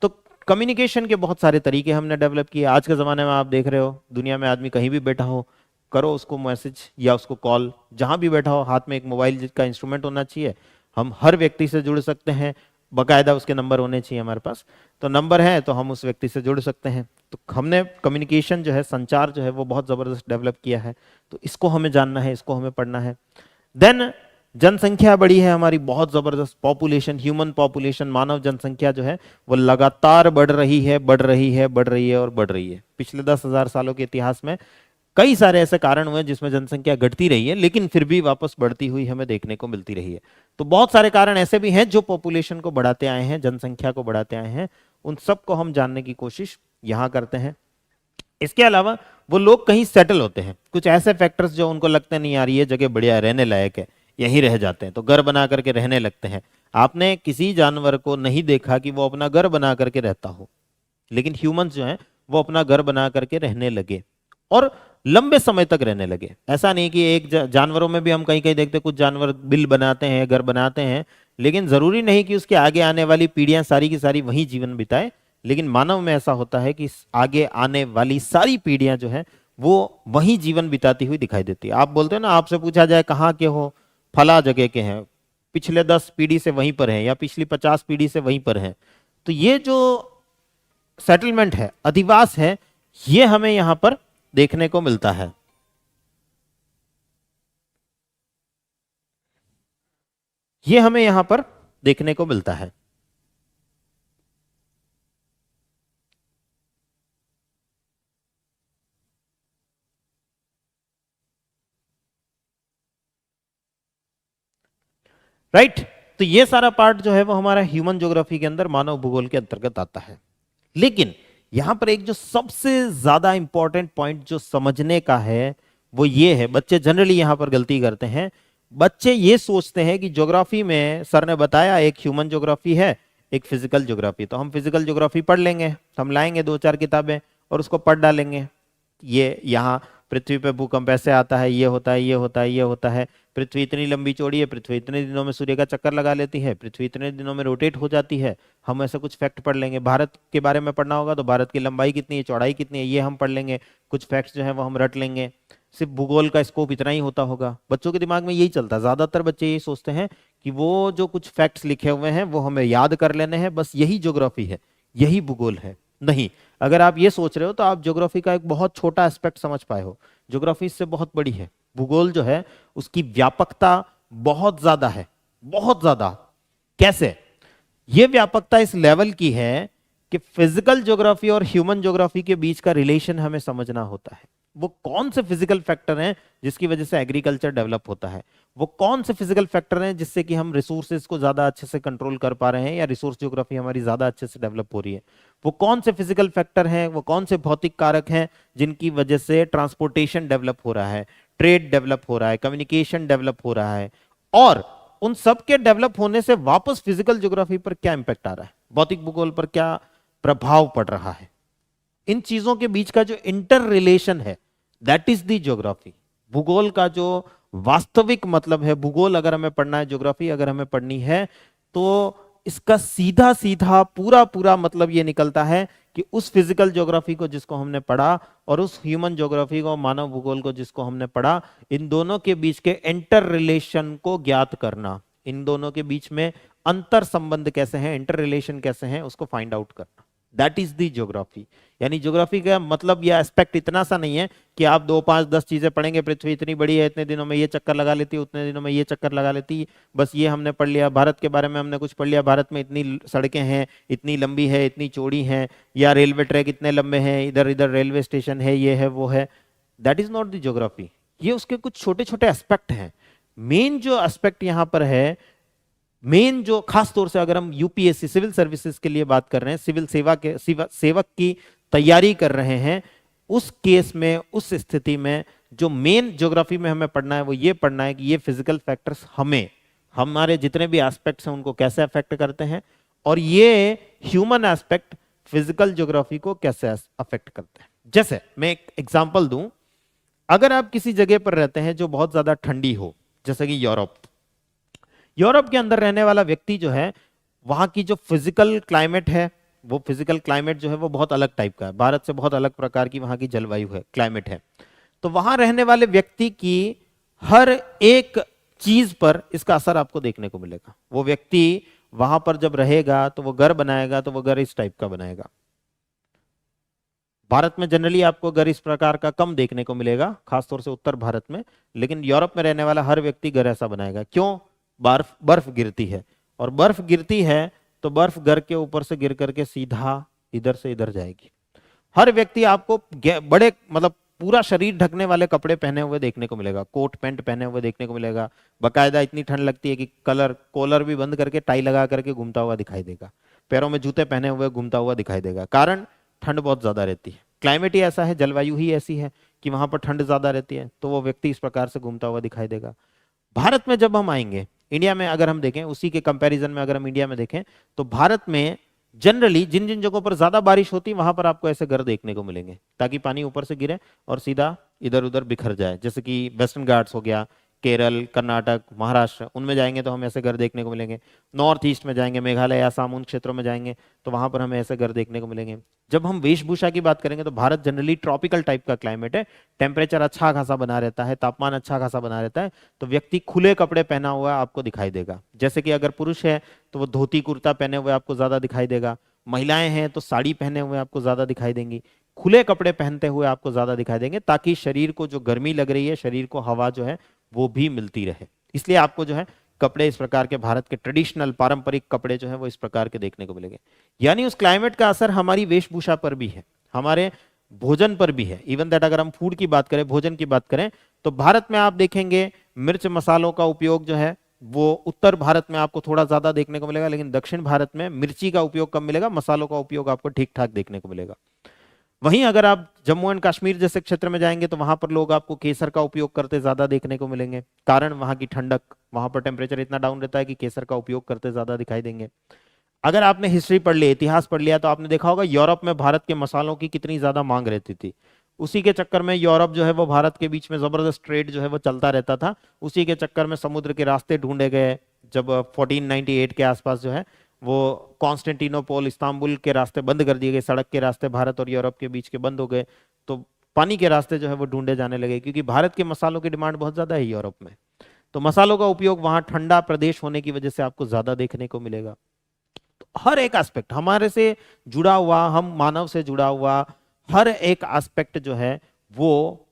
तो कम्युनिकेशन के बहुत सारे तरीके हमने डेवलप किए। आज के ज़माने में आप देख रहे हो, दुनिया में आदमी कहीं भी बैठा हो, करो उसको मैसेज या उसको कॉल, जहां भी बैठा हो हाथ में एक मोबाइल जिसका इंस्ट्रूमेंट होना चाहिए, हम हर व्यक्ति से जुड़ सकते हैं। बकायदा उसके नंबर होने चाहिए हमारे पास, तो नंबर है तो हम उस व्यक्ति से जुड़ सकते हैं। तो हमने कम्युनिकेशन जो है, संचार जो है, वो बहुत ज़बरदस्त डेवलप किया है। तो इसको हमें जानना है, इसको हमें पढ़ना है। देन जनसंख्या बढ़ी है हमारी, बहुत जबरदस्त पॉपुलेशन, ह्यूमन पॉपुलेशन, मानव जनसंख्या जो है वो लगातार बढ़ रही है, बढ़ रही है, बढ़ रही है और बढ़ रही है। पिछले 10,000 सालों के इतिहास में कई सारे ऐसे कारण हुए जिसमें जनसंख्या घटती रही है, लेकिन फिर भी वापस बढ़ती हुई हमें देखने को मिलती रही है। तो बहुत सारे कारण ऐसे भी हैं जो पॉपुलेशन को बढ़ाते आए हैं, जनसंख्या को बढ़ाते आए हैं। उन सबको हम जानने की कोशिश यहां करते हैं। इसके अलावा वो लोग कहीं सेटल होते हैं, कुछ ऐसे फैक्टर्स जो उनको लगते नहीं यार ये जगह बढ़िया रहने लायक है, यहीं रह जाते हैं, तो घर बना करके रहने लगते हैं। आपने किसी जानवर को नहीं देखा कि वो अपना घर बना करके रहता हो, लेकिन ह्यूमंस जो हैं वो अपना घर बना करके रहने लगे और लंबे समय तक रहने लगे। ऐसा नहीं कि एक जानवरों में भी हम कहीं कहीं देखते कुछ जानवर बिल बनाते हैं, घर बनाते हैं, लेकिन जरूरी नहीं कि उसके आगे आने वाली पीढ़ियां सारी की सारी वही जीवन बिताए। लेकिन मानव में ऐसा होता है कि आगे आने वाली सारी पीढ़ियां जो है वो वही जीवन बिताती हुई दिखाई देती है। आप बोलते हो ना, आपसे पूछा जाए कहाँ के हो, फला जगह के हैं, पिछले 10 पीढ़ी से वहीं पर हैं या पिछली 50 पीढ़ी से वहीं पर हैं। तो ये जो सेटलमेंट है, अधिवास है, ये हमें यहां पर देखने को मिलता है। ये हमें यहां पर देखने को मिलता है। राइट। तो ये सारा पार्ट जो है वो हमारा ह्यूमन ज्योग्राफी के अंदर, मानव भूगोल के अंतर्गत आता है। लेकिन यहां पर एक जो सबसे ज्यादा इंपॉर्टेंट पॉइंट जो समझने का है वो ये है, बच्चे जनरली यहां पर गलती करते हैं। बच्चे ये सोचते हैं कि ज्योग्राफी में सर ने बताया एक ह्यूमन ज्योग्राफी है, एक फिजिकल ज्योग्राफी, तो हम फिजिकल ज्योग्राफी पढ़ लेंगे, हम लाएंगे 2-4 किताबें और उसको पढ़ डालेंगे। ये यहाँ पृथ्वी पे भूकंप ऐसे आता है, ये होता है, ये होता है, ये होता है, पृथ्वी इतनी लंबी चौड़ी है, पृथ्वी इतने दिनों में सूर्य का चक्कर लगा लेती है, पृथ्वी इतने दिनों में रोटेट हो जाती है। हम ऐसा कुछ फैक्ट पढ़ लेंगे। भारत के बारे में पढ़ना होगा तो भारत की लंबाई कितनी है, चौड़ाई कितनी है, ये हम पढ़ लेंगे। कुछ फैक्ट्स जो है वो हम रट लेंगे। सिर्फ भूगोल का स्कोप इतना ही होता होगा। बच्चों के दिमाग में यही चलता है, ज्यादातर बच्चे यही सोचते हैं कि वो जो कुछ फैक्ट्स लिखे हुए हैं वो हमें याद कर लेने हैं, बस यही ज्योग्राफी है, यही भूगोल है। नहीं, अगर आप ये सोच रहे हो तो आप ज्योग्राफी का एक बहुत छोटा एस्पेक्ट समझ पाए हो। ज्योग्राफी इससे बहुत बड़ी है। भूगोल जो है उसकी व्यापकता बहुत ज्यादा है, बहुत ज्यादा। कैसे? यह व्यापकता इस लेवल की है कि फिजिकल ज्योग्राफी और ह्यूमन ज्योग्राफी के बीच का रिलेशन हमें समझना होता है। वो कौन से फिजिकल फैक्टर हैं जिसकी वजह से एग्रीकल्चर डेवलप होता है, वो कौन से फिजिकल फैक्टर हैं जिससे कि हम रिसोर्सेज को ज्यादा अच्छे से कंट्रोल कर पा रहे हैं या रिसोर्स ज्योग्राफी हमारी ज्यादा अच्छे से डेवलप हो रही है। वो कौन से फिजिकल फैक्टर हैं, वो कौन से भौतिक कारक हैं जिनकी वजह से ट्रांसपोर्टेशन डेवलप हो रहा है, ट्रेड डेवलप हो रहा है, कम्युनिकेशन डेवलप हो रहा है, और उन सब के डेवलप होने से वापस फिजिकल ज्योग्राफी पर क्या इंपैक्ट आ रहा है, भौतिक भूगोल पर क्या प्रभाव पड़ रहा है। इन चीजों के बीच का जो इंटर रिलेशन है, दैट इज द ज्योग्राफी। भूगोल का जो वास्तविक मतलब है, भूगोल अगर हमें पढ़ना है, ज्योग्राफी अगर हमें पढ़नी है, तो इसका सीधा सीधा पूरा पूरा मतलब ये निकलता है कि उस फिजिकल ज्योग्राफी को जिसको हमने पढ़ा और उस ह्यूमन ज्योग्राफी को, मानव भूगोल को जिसको हमने पढ़ा, इन दोनों के बीच के इंटर रिलेशन को ज्ञात करना, इन दोनों के बीच में अंतर संबंध कैसे हैं, इंटर रिलेशन कैसे हैं, उसको फाइंड आउट करना, दैट इज दी ज्योग्राफी। यानी ज्योग्राफी का मतलब या एस्पेक्ट इतना सा नहीं है कि आप 2, 5, 10 चीजें पढ़ेंगे, पृथ्वी इतनी बड़ी है, इतने दिनों में ये चक्कर लगा लेती है, उतने दिनों में ये चक्कर लगा लेती है, बस ये हमने पढ़ लिया। भारत के बारे में हमने कुछ पढ़ लिया, भारत में इतनी सड़कें हैं, इतनी लंबी है, इतनी चौड़ी हैं, या रेलवे ट्रैक इतने लंबे हैं, इधर इधर रेलवे स्टेशन है, ये है, वो है। That is not the geography. ये उसके कुछ छोटे छोटे एस्पेक्ट हैं। मेन जो एस्पेक्ट यहां पर है, मेन जो खास तौर से अगर हम यूपीएससी सिविल सर्विसेज के लिए बात कर रहे हैं, सिविल सेवा के सेवक की तैयारी कर रहे हैं, उस केस में, उस स्थिति में जो मेन ज्योग्राफी में हमें पढ़ना है वो ये पढ़ना है कि ये फिजिकल फैक्टर्स हमें, हमारे जितने भी एस्पेक्ट्स हैं उनको कैसे अफेक्ट करते हैं, और ये ह्यूमन एस्पेक्ट फिजिकल ज्योग्राफी को कैसे अफेक्ट करते हैं। जैसे मैं एक एग्जांपल दूं, अगर आप किसी जगह पर रहते हैं जो बहुत ज्यादा ठंडी हो, जैसे कि यूरोप, यूरोप के अंदर रहने वाला व्यक्ति जो है, वहां की जो फिजिकल क्लाइमेट है, वो फिजिकल क्लाइमेट जो है वो बहुत अलग टाइप का है, भारत से बहुत अलग प्रकार की वहां की जलवायु है, क्लाइमेट है। तो वहां रहने वाले व्यक्ति की हर एक चीज पर इसका असर आपको देखने को मिलेगा। वो व्यक्ति वहां पर जब रहेगा तो वो घर बनाएगा, तो वो घर इस टाइप का बनाएगा। भारत में जनरली आपको घर इस प्रकार का कम देखने को मिलेगा, खासतौर से उत्तर भारत में, लेकिन यूरोप में रहने वाला हर व्यक्ति घर ऐसा बनाएगा। क्यों? बर्फ बर्फ गिरती है, और बर्फ गिरती है तो बर्फ घर के ऊपर से गिर करके सीधा इधर से इधर जाएगी। हर व्यक्ति आपको बड़े मतलब पूरा शरीर ढकने वाले कपड़े पहने हुए देखने को मिलेगा, कोट पैंट पहने हुए देखने को मिलेगा। बकायदा इतनी ठंड लगती है कि कॉलर भी बंद करके टाई लगा करके घूमता हुआ दिखाई देगा, पैरों में जूते पहने हुए घूमता हुआ दिखाई देगा। कारण ठंड बहुत ज्यादा रहती है, क्लाइमेट ही ऐसा है, जलवायु ही ऐसी है कि वहां पर ठंड ज्यादा रहती है, तो वो व्यक्ति इस प्रकार से घूमता हुआ दिखाई देगा। भारत में जब हम आएंगे, इंडिया में अगर हम देखें, उसी के कंपैरिजन में अगर हम इंडिया में देखें, तो भारत में जनरली जिन जिन जगहों पर ज्यादा बारिश होती है वहां पर आपको ऐसे घर देखने को मिलेंगे, ताकि पानी ऊपर से गिरे और सीधा इधर उधर बिखर जाए। जैसे कि वेस्टर्न घाट्स हो गया, केरल, कर्नाटक, महाराष्ट्र, उनमें जाएंगे तो हमें ऐसे घर देखने को मिलेंगे। नॉर्थ ईस्ट में जाएंगे, मेघालय, आसाम, उन क्षेत्रों में जाएंगे तो वहां पर हमें ऐसे घर देखने को मिलेंगे। जब हम वेशभूषा की बात करेंगे तो भारत जनरली ट्रॉपिकल टाइप का क्लाइमेट है, टेम्परेचर अच्छा खासा बना रहता है, तापमान अच्छा खासा बना रहता है, तो व्यक्ति खुले कपड़े पहना हुआ आपको दिखाई देगा। जैसे कि अगर पुरुष है तो वो धोती कुर्ता पहने हुए आपको ज्यादा दिखाई देगा, महिलाएं हैं तो साड़ी पहने हुए आपको ज्यादा दिखाई देंगी, खुले कपड़े पहनते हुए आपको ज्यादा दिखाई देंगे, ताकि शरीर को जो गर्मी लग रही है, शरीर को हवा जो है वो भी मिलती रहे। इसलिए आपको जो है कपड़े इस प्रकार के, भारत के ट्रेडिशनल पारंपरिक कपड़े जो है वो इस प्रकार के देखने को मिलेंगे। यानी उस क्लाइमेट का असर हमारी वेशभूषा पर भी है, हमारे भोजन पर भी है। इवन दैट अगर हम फूड की बात करें, भोजन की बात करें, तो भारत में आप देखेंगे मिर्च मसालों का उपयोग जो है वो उत्तर भारत में आपको थोड़ा ज्यादा देखने को मिलेगा, लेकिन दक्षिण भारत में मिर्ची का उपयोग कम मिलेगा, मसालों का उपयोग आपको ठीक ठाक देखने को मिलेगा। वहीं अगर आप जम्मू एंड कश्मीर जैसे क्षेत्र में जाएंगे तो वहां पर लोग आपको केसर का उपयोग करते ज्यादा देखने को मिलेंगे, कारण वहां की ठंडक, वहां पर टेम्परेचर इतना डाउन रहता है कि केसर का उपयोग करते ज्यादा दिखाई देंगे। अगर आपने हिस्ट्री पढ़ ली, इतिहास पढ़ लिया, तो आपने देखा होगा यूरोप में भारत के मसालों की कितनी ज्यादा मांग रहती थी। उसी के चक्कर में यूरोप जो है वो भारत के बीच में जबरदस्त ट्रेड जो है वो चलता रहता था। उसी के चक्कर में समुद्र के रास्ते ढूंढे गए। जब 1498 के आसपास जो है वो कॉन्स्टेंटिनोपोल, इस्तांबुल के रास्ते बंद कर दिए गए, सड़क के रास्ते भारत और यूरोप के बीच के बंद हो गए, तो पानी के रास्ते जो है वो ढूंढे जाने लगे, क्योंकि भारत के मसालों की डिमांड बहुत ज्यादा है यूरोप में। तो मसालों का उपयोग वहां ठंडा प्रदेश होने की वजह से आपको ज्यादा देखने को मिलेगा। तो हर एक एस्पेक्ट हमारे से जुड़ा हुआ, हम मानव से जुड़ा हुआ हर एक एस्पेक्ट जो है वो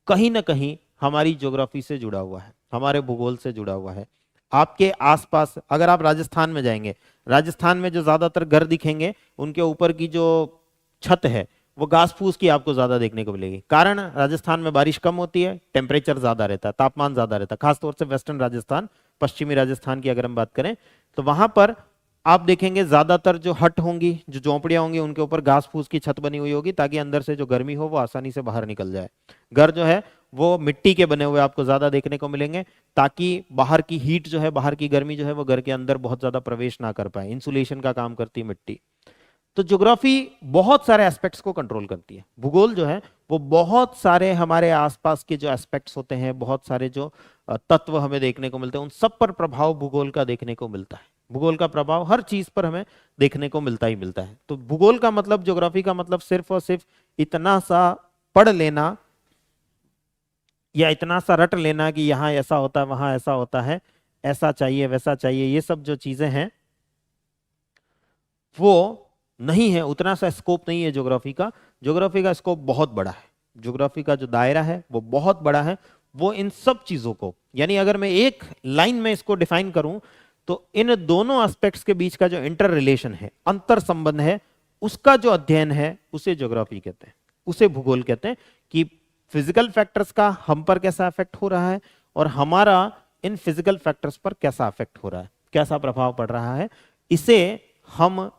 कहीं ना कहीं हमारी ज्योग्राफी से जुड़ा हुआ है, हमारे भूगोल से जुड़ा हुआ है। आपके आसपास अगर आप राजस्थान में जाएंगे, राजस्थान में जो ज्यादातर घर दिखेंगे उनके ऊपर की जो छत है वो घास फूस की आपको ज्यादा देखने को मिलेगी, कारण राजस्थान में बारिश कम होती है, टेम्परेचर ज्यादा रहता है, तापमान ज्यादा रहता है। खासतौर से वेस्टर्न राजस्थान, पश्चिमी राजस्थान की अगर हम बात करें तो वहां पर आप देखेंगे ज्यादातर जो हट होंगी, जो झोंपड़ियां होंगी, उनके ऊपर घास फूस की छत बनी हुई होगी, ताकि अंदर से जो गर्मी हो वो आसानी से बाहर निकल जाए। घर जो है वो मिट्टी के बने हुए आपको ज्यादा देखने को मिलेंगे, ताकि बाहर की हीट जो है, बाहर की गर्मी जो है वो घर के अंदर बहुत ज्यादा प्रवेश ना कर पाए। इंसुलेशन का काम करती है मिट्टी। तो ज्योग्राफी बहुत सारे एस्पेक्ट्स को कंट्रोल करती है। भूगोल जो है वो बहुत सारे हमारे आसपास के जो एस्पेक्ट्स होते हैं, बहुत सारे जो तत्व हमें देखने को मिलते हैं, उन सब पर प्रभाव भूगोल का देखने को मिलता है। भूगोल का प्रभाव हर चीज पर हमें देखने को मिलता ही मिलता है। तो भूगोल का मतलब, ज्योग्राफी का मतलब सिर्फ और सिर्फ इतना सा पढ़ लेना या इतना सा रट लेना कि यहाँ ऐसा होता है, वहां ऐसा होता है, ऐसा चाहिए वैसा चाहिए, ये सब जो चीजें हैं वो नहीं है। उतना सा स्कोप नहीं है ज्योग्राफी का। ज्योग्राफी का स्कोप बहुत बड़ा है, ज्योग्राफी का जो दायरा है वो बहुत बड़ा है। वो इन सब चीजों को, यानी अगर मैं एक लाइन में इसको डिफाइन करूं तो इन दोनों एस्पेक्ट्स के बीच का जो इंटर रिलेशन है, अंतर संबंध है, उसका जो अध्ययन है उसे ज्योग्राफी कहते हैं, उसे भूगोल कहते हैं। कि फिजिकल फैक्टर्स का हम पर कैसा इफेक्ट हो रहा है और हमारा इन फिजिकल फैक्टर्स पर कैसा इफेक्ट हो रहा है, कैसा प्रभाव पड़ रहा है, इसे हम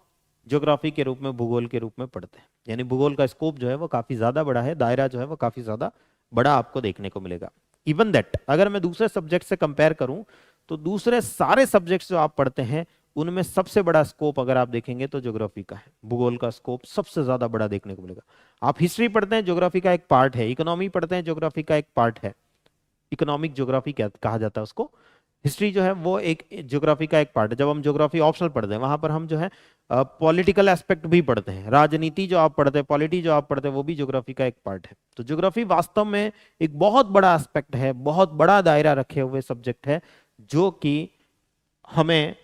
ज्योग्राफी के रूप में, भूगोल के रूप में पढ़ते हैं। यानी भूगोल का स्कोप जो है वो काफी ज्यादा बड़ा है, दायरा जो है वो काफी ज्यादा बड़ा आपको देखने को मिलेगा। इवन दैट अगर मैं दूसरे सब्जेक्ट से कंपेयर करूं तो दूसरे सारे सब्जेक्ट्स जो आप पढ़ते हैं उनमें सबसे बड़ा स्कोप अगर आप देखेंगे तो ज्योग्राफी का है। भूगोल का स्कोप सबसे ज्यादा बड़ा देखने को मिलेगा। आप हिस्ट्री पढ़ते हैं, ज्योग्राफी का एक पार्ट है। इकोनॉमी पढ़ते हैं, ज्योग्राफी का एक पार्ट है। इकोनॉमिक ज्योग्राफी कहा जाता है उसको। हिस्ट्री जो है वो एक ज्योग्राफी का एक पार्ट है। जब हम ज्योग्राफी ऑप्शनल पढ़ते हैं वहां पर हम जो है पॉलिटिकल एस्पेक्ट भी पढ़ते हैं, राजनीति जो आप पढ़ते हैं, पॉलिटी जो आप पढ़ते हैं, वो भी ज्योग्राफी का एक पार्ट है। तो ज्योग्राफी वास्तव में एक बहुत बड़ा एस्पेक्ट है, बहुत बड़ा दायरा रखे हुए सब्जेक्ट है, जो कि हमें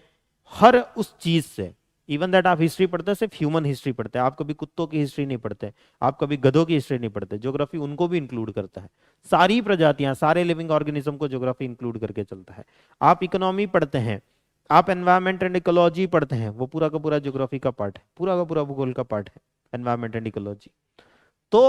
हर उस चीज से, इवन दैट आप हिस्ट्री पढ़ते हैं, सिर्फ ह्यूमन हिस्ट्री पढ़ते हैं, आप कभी कुत्तों की हिस्ट्री नहीं पढ़ते, आप कभी गधों की हिस्ट्री नहीं पढ़ते, ज्योग्राफी उनको भी इंक्लूड करता है। सारी प्रजातियां, सारे लिविंग ऑर्गेनिज्म को ज्योग्राफी इंक्लूड करके चलता है। आप इकोनॉमी पढ़ते हैं, आप एनवायरमेंट एंड इकोलॉजी पढ़ते हैं, वो पूरा का पूरा ज्योग्राफी का पार्ट है, पूरा का पूरा भूगोल का पार्ट है एनवायरमेंट एंड इकोलॉजी। तो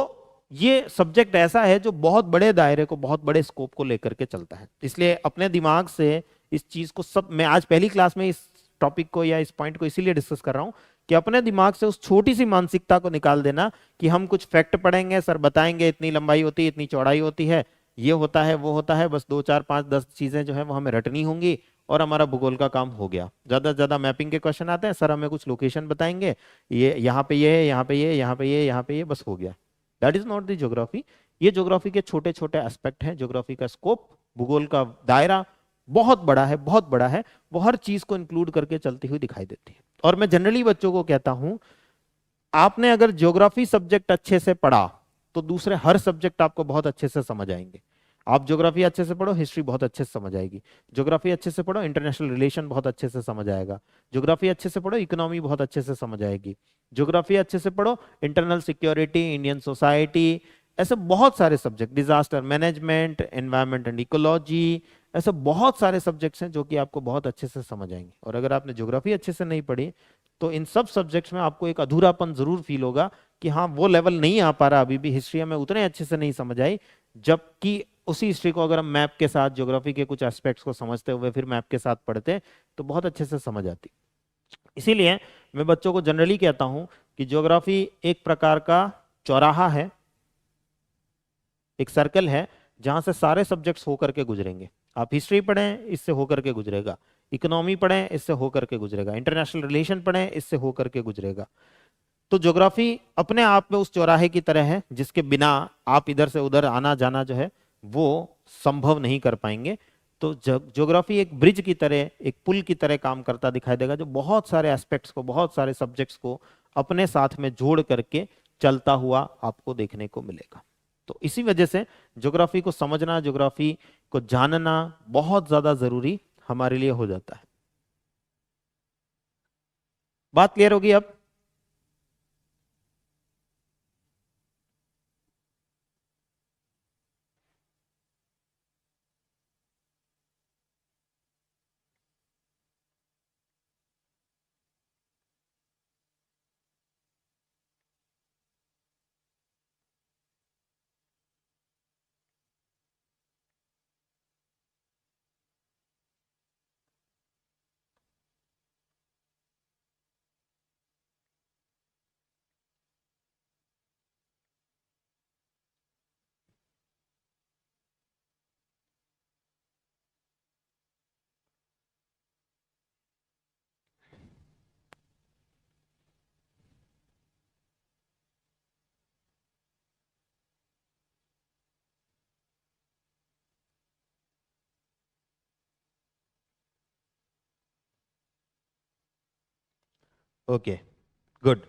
ये सब्जेक्ट ऐसा है जो बहुत बड़े दायरे को, बहुत बड़े स्कोप को लेकर के चलता है। इसलिए अपने दिमाग से इस चीज को, सब मैं आज पहली क्लास में इस टॉपिक को या इस पॉइंट को इसीलिए डिस्कस कर रहा हूं कि अपने दिमाग से उस छोटी सी मानसिकता को निकाल देना कि हम कुछ फैक्ट पढ़ेंगे, सर बताएंगे इतनी लंबाई होती है, इतनी चौड़ाई होती है, ये होता है, वो होता है, बस 2 4 5 10 चीजें जो है वो हमें रटनी होंगी और हमारा भूगोल का काम हो गया। ज्यादा से ज्यादा मैपिंग के क्वेश्चन आते हैं, सर हमें कुछ लोकेशन बताएंगे, ये यहाँ पे ये है, यहाँ पे ये, यहाँ पे ये, यहाँ पे ये, बस हो गया। That is not the geography. ये ज्योग्राफी के छोटे छोटे एस्पेक्ट हैं। ज्योग्राफी का स्कोप, भूगोल का दायरा बहुत बड़ा है, बहुत बड़ा है, वो हर चीज को इंक्लूड करके चलती हुई दिखाई देती है। और मैं जनरली बच्चों को कहता हूं, आपने अगर ज्योग्राफी सब्जेक्ट अच्छे से पढ़ा तो दूसरे हर सब्जेक्ट आपको बहुत अच्छे से समझ आएंगे। आप ज्योग्राफी अच्छे से पढ़ो, हिस्ट्री बहुत अच्छे से समझ आएगी। ज्योग्राफी अच्छे से पढ़ो, इंटरनेशनल रिलेशन बहुत अच्छे से समझ आएगा। ज्योग्राफी अच्छे से पढ़ो, इकोनॉमी बहुत अच्छे से समझ आएगी। ज्योग्राफी अच्छे से पढ़ो, इंटरनल सिक्योरिटी, इंडियन सोसाइटी, ऐसे बहुत सारे subject, disaster management, environment and ecology, ऐसे बहुत सारे सब्जेक्ट्स हैं जो कि आपको बहुत अच्छे से समझ आएंगे। और अगर आपने ज्योग्राफी अच्छे से नहीं पढ़ी तो इन सब सब्जेक्ट्स में आपको एक अधूरापन जरूर फील होगा कि हाँ वो लेवल नहीं आ पा रहा, अभी भी हिस्ट्री में उतने अच्छे से नहीं समझ आई। जबकि उसी हिस्ट्री को अगर हम मैप के साथ, ज्योग्राफी के कुछ एस्पेक्ट्स को समझते हुए फिर मैप के साथ पढ़ते तो बहुत अच्छे से समझ आती। इसीलिए मैं बच्चों को जनरली कहता हूं कि ज्योग्राफी एक प्रकार का चौराहा है, एक सर्कल है जहां से सारे सब्जेक्ट्स होकर के गुजरेंगे। आप हिस्ट्री पढ़ें, इससे होकर के गुजरेगा, इकोनॉमी पढ़ें, इससे होकर के गुजरेगा, इंटरनेशनल रिलेशन पढ़ें, इससे होकर के गुजरेगा। तो ज्योग्राफी अपने आप में उस चौराहे की तरह है जिसके बिना आप इधर से उधर आना जाना जो है वो संभव नहीं कर पाएंगे। तो ज्योग्राफी एक ब्रिज की तरह, एक पुल की तरह काम करता दिखाई देगा, जो बहुत सारे एस्पेक्ट्स को, बहुत सारे सब्जेक्ट्स को अपने साथ में जोड़ करके चलता हुआ आपको देखने को मिलेगा। तो इसी वजह से ज्योग्राफी को समझना, ज्योग्राफी को जानना बहुत ज्यादा जरूरी हमारे लिए हो जाता है। बात क्लियर होगी अब? Okay, good.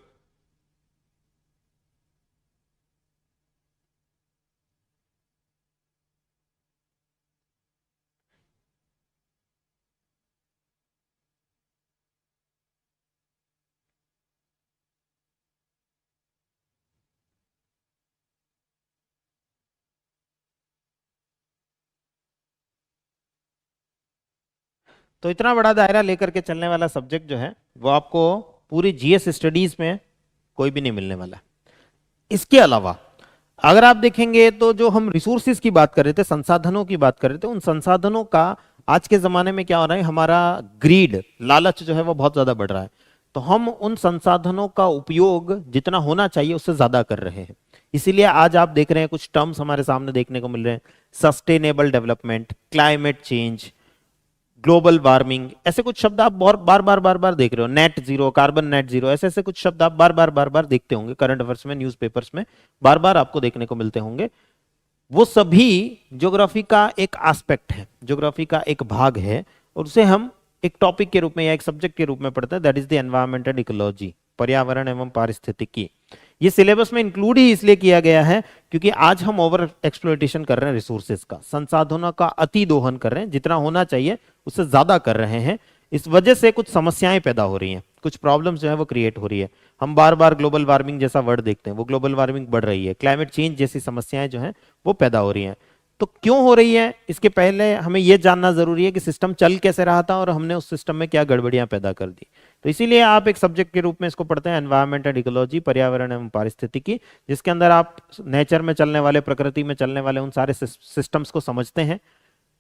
तो इतना बड़ा दायरा लेकर के चलने वाला सब्जेक्ट जो है वो आपको पूरी जीएस स्टडीज में कोई भी नहीं मिलने वाला। इसके अलावा अगर आप देखेंगे तो जो हम रिसोर्सेज की बात कर रहे थे, संसाधनों की बात कर रहे थे, उन संसाधनों का आज के जमाने में क्या हो रहा है, हमारा ग्रीड, लालच जो है वो बहुत ज्यादा बढ़ रहा है। तो हम उन संसाधनों का उपयोग जितना होना चाहिए उससे ज्यादा कर रहे हैं। इसीलिए आज आप देख रहे हैं कुछ टर्म्स हमारे सामने देखने को मिल रहे हैं, sustainable development, climate change, global warming, ऐसे कुछ शब्द आप बार बार देख रहे हो, net zero, carbon net zero, ऐसे ऐसे कुछ शब्द आप बार बार देखते होंगे करंट अफेयर्स में, न्यूज़पेपर्स में बार बार आपको देखने को मिलते होंगे। वो सभी ज्योग्राफी का एक एस्पेक्ट है, ज्योग्राफी का एक भाग है, और उसे हम एक टॉपिक के रूप में या एक सब्जेक्ट के रूप में पढ़ते हैं, that is the environment and ecology, पर्यावरण एवं पारिस्थितिकी। ये सिलेबस में इंक्लूड ही इसलिए किया गया है क्योंकि आज हम ओवर एक्सप्लॉइटेशन कर रहे हैं रिसोर्सेज का, संसाधनों का अति दोहन कर रहे हैं, जितना होना चाहिए उससे ज्यादा कर रहे हैं। इस वजह से कुछ समस्याएं पैदा हो रही हैं, कुछ प्रॉब्लम्स जो है वो क्रिएट हो रही है। हम बार बार ग्लोबल वार्मिंग जैसा वर्ड देखते हैं, वो ग्लोबल वार्मिंग बढ़ रही है, क्लाइमेट चेंज जैसी समस्याएं जो हैं वो पैदा हो रही हैं। तो क्यों हो रही है, इसके पहले हमें यह जानना जरूरी है कि सिस्टम चल कैसे रहा था और हमने उस सिस्टम में क्या गड़बड़ियां पैदा कर दी। तो इसीलिए आप एक सब्जेक्ट के रूप में इसको पढ़ते हैं, एनवायरमेंट एंड इकोलॉजी, पर्यावरण एवं पारिस्थितिकी, जिसके अंदर आप नेचर में चलने वाले, प्रकृति में चलने वाले उन सारे सिस्टम्स को समझते हैं।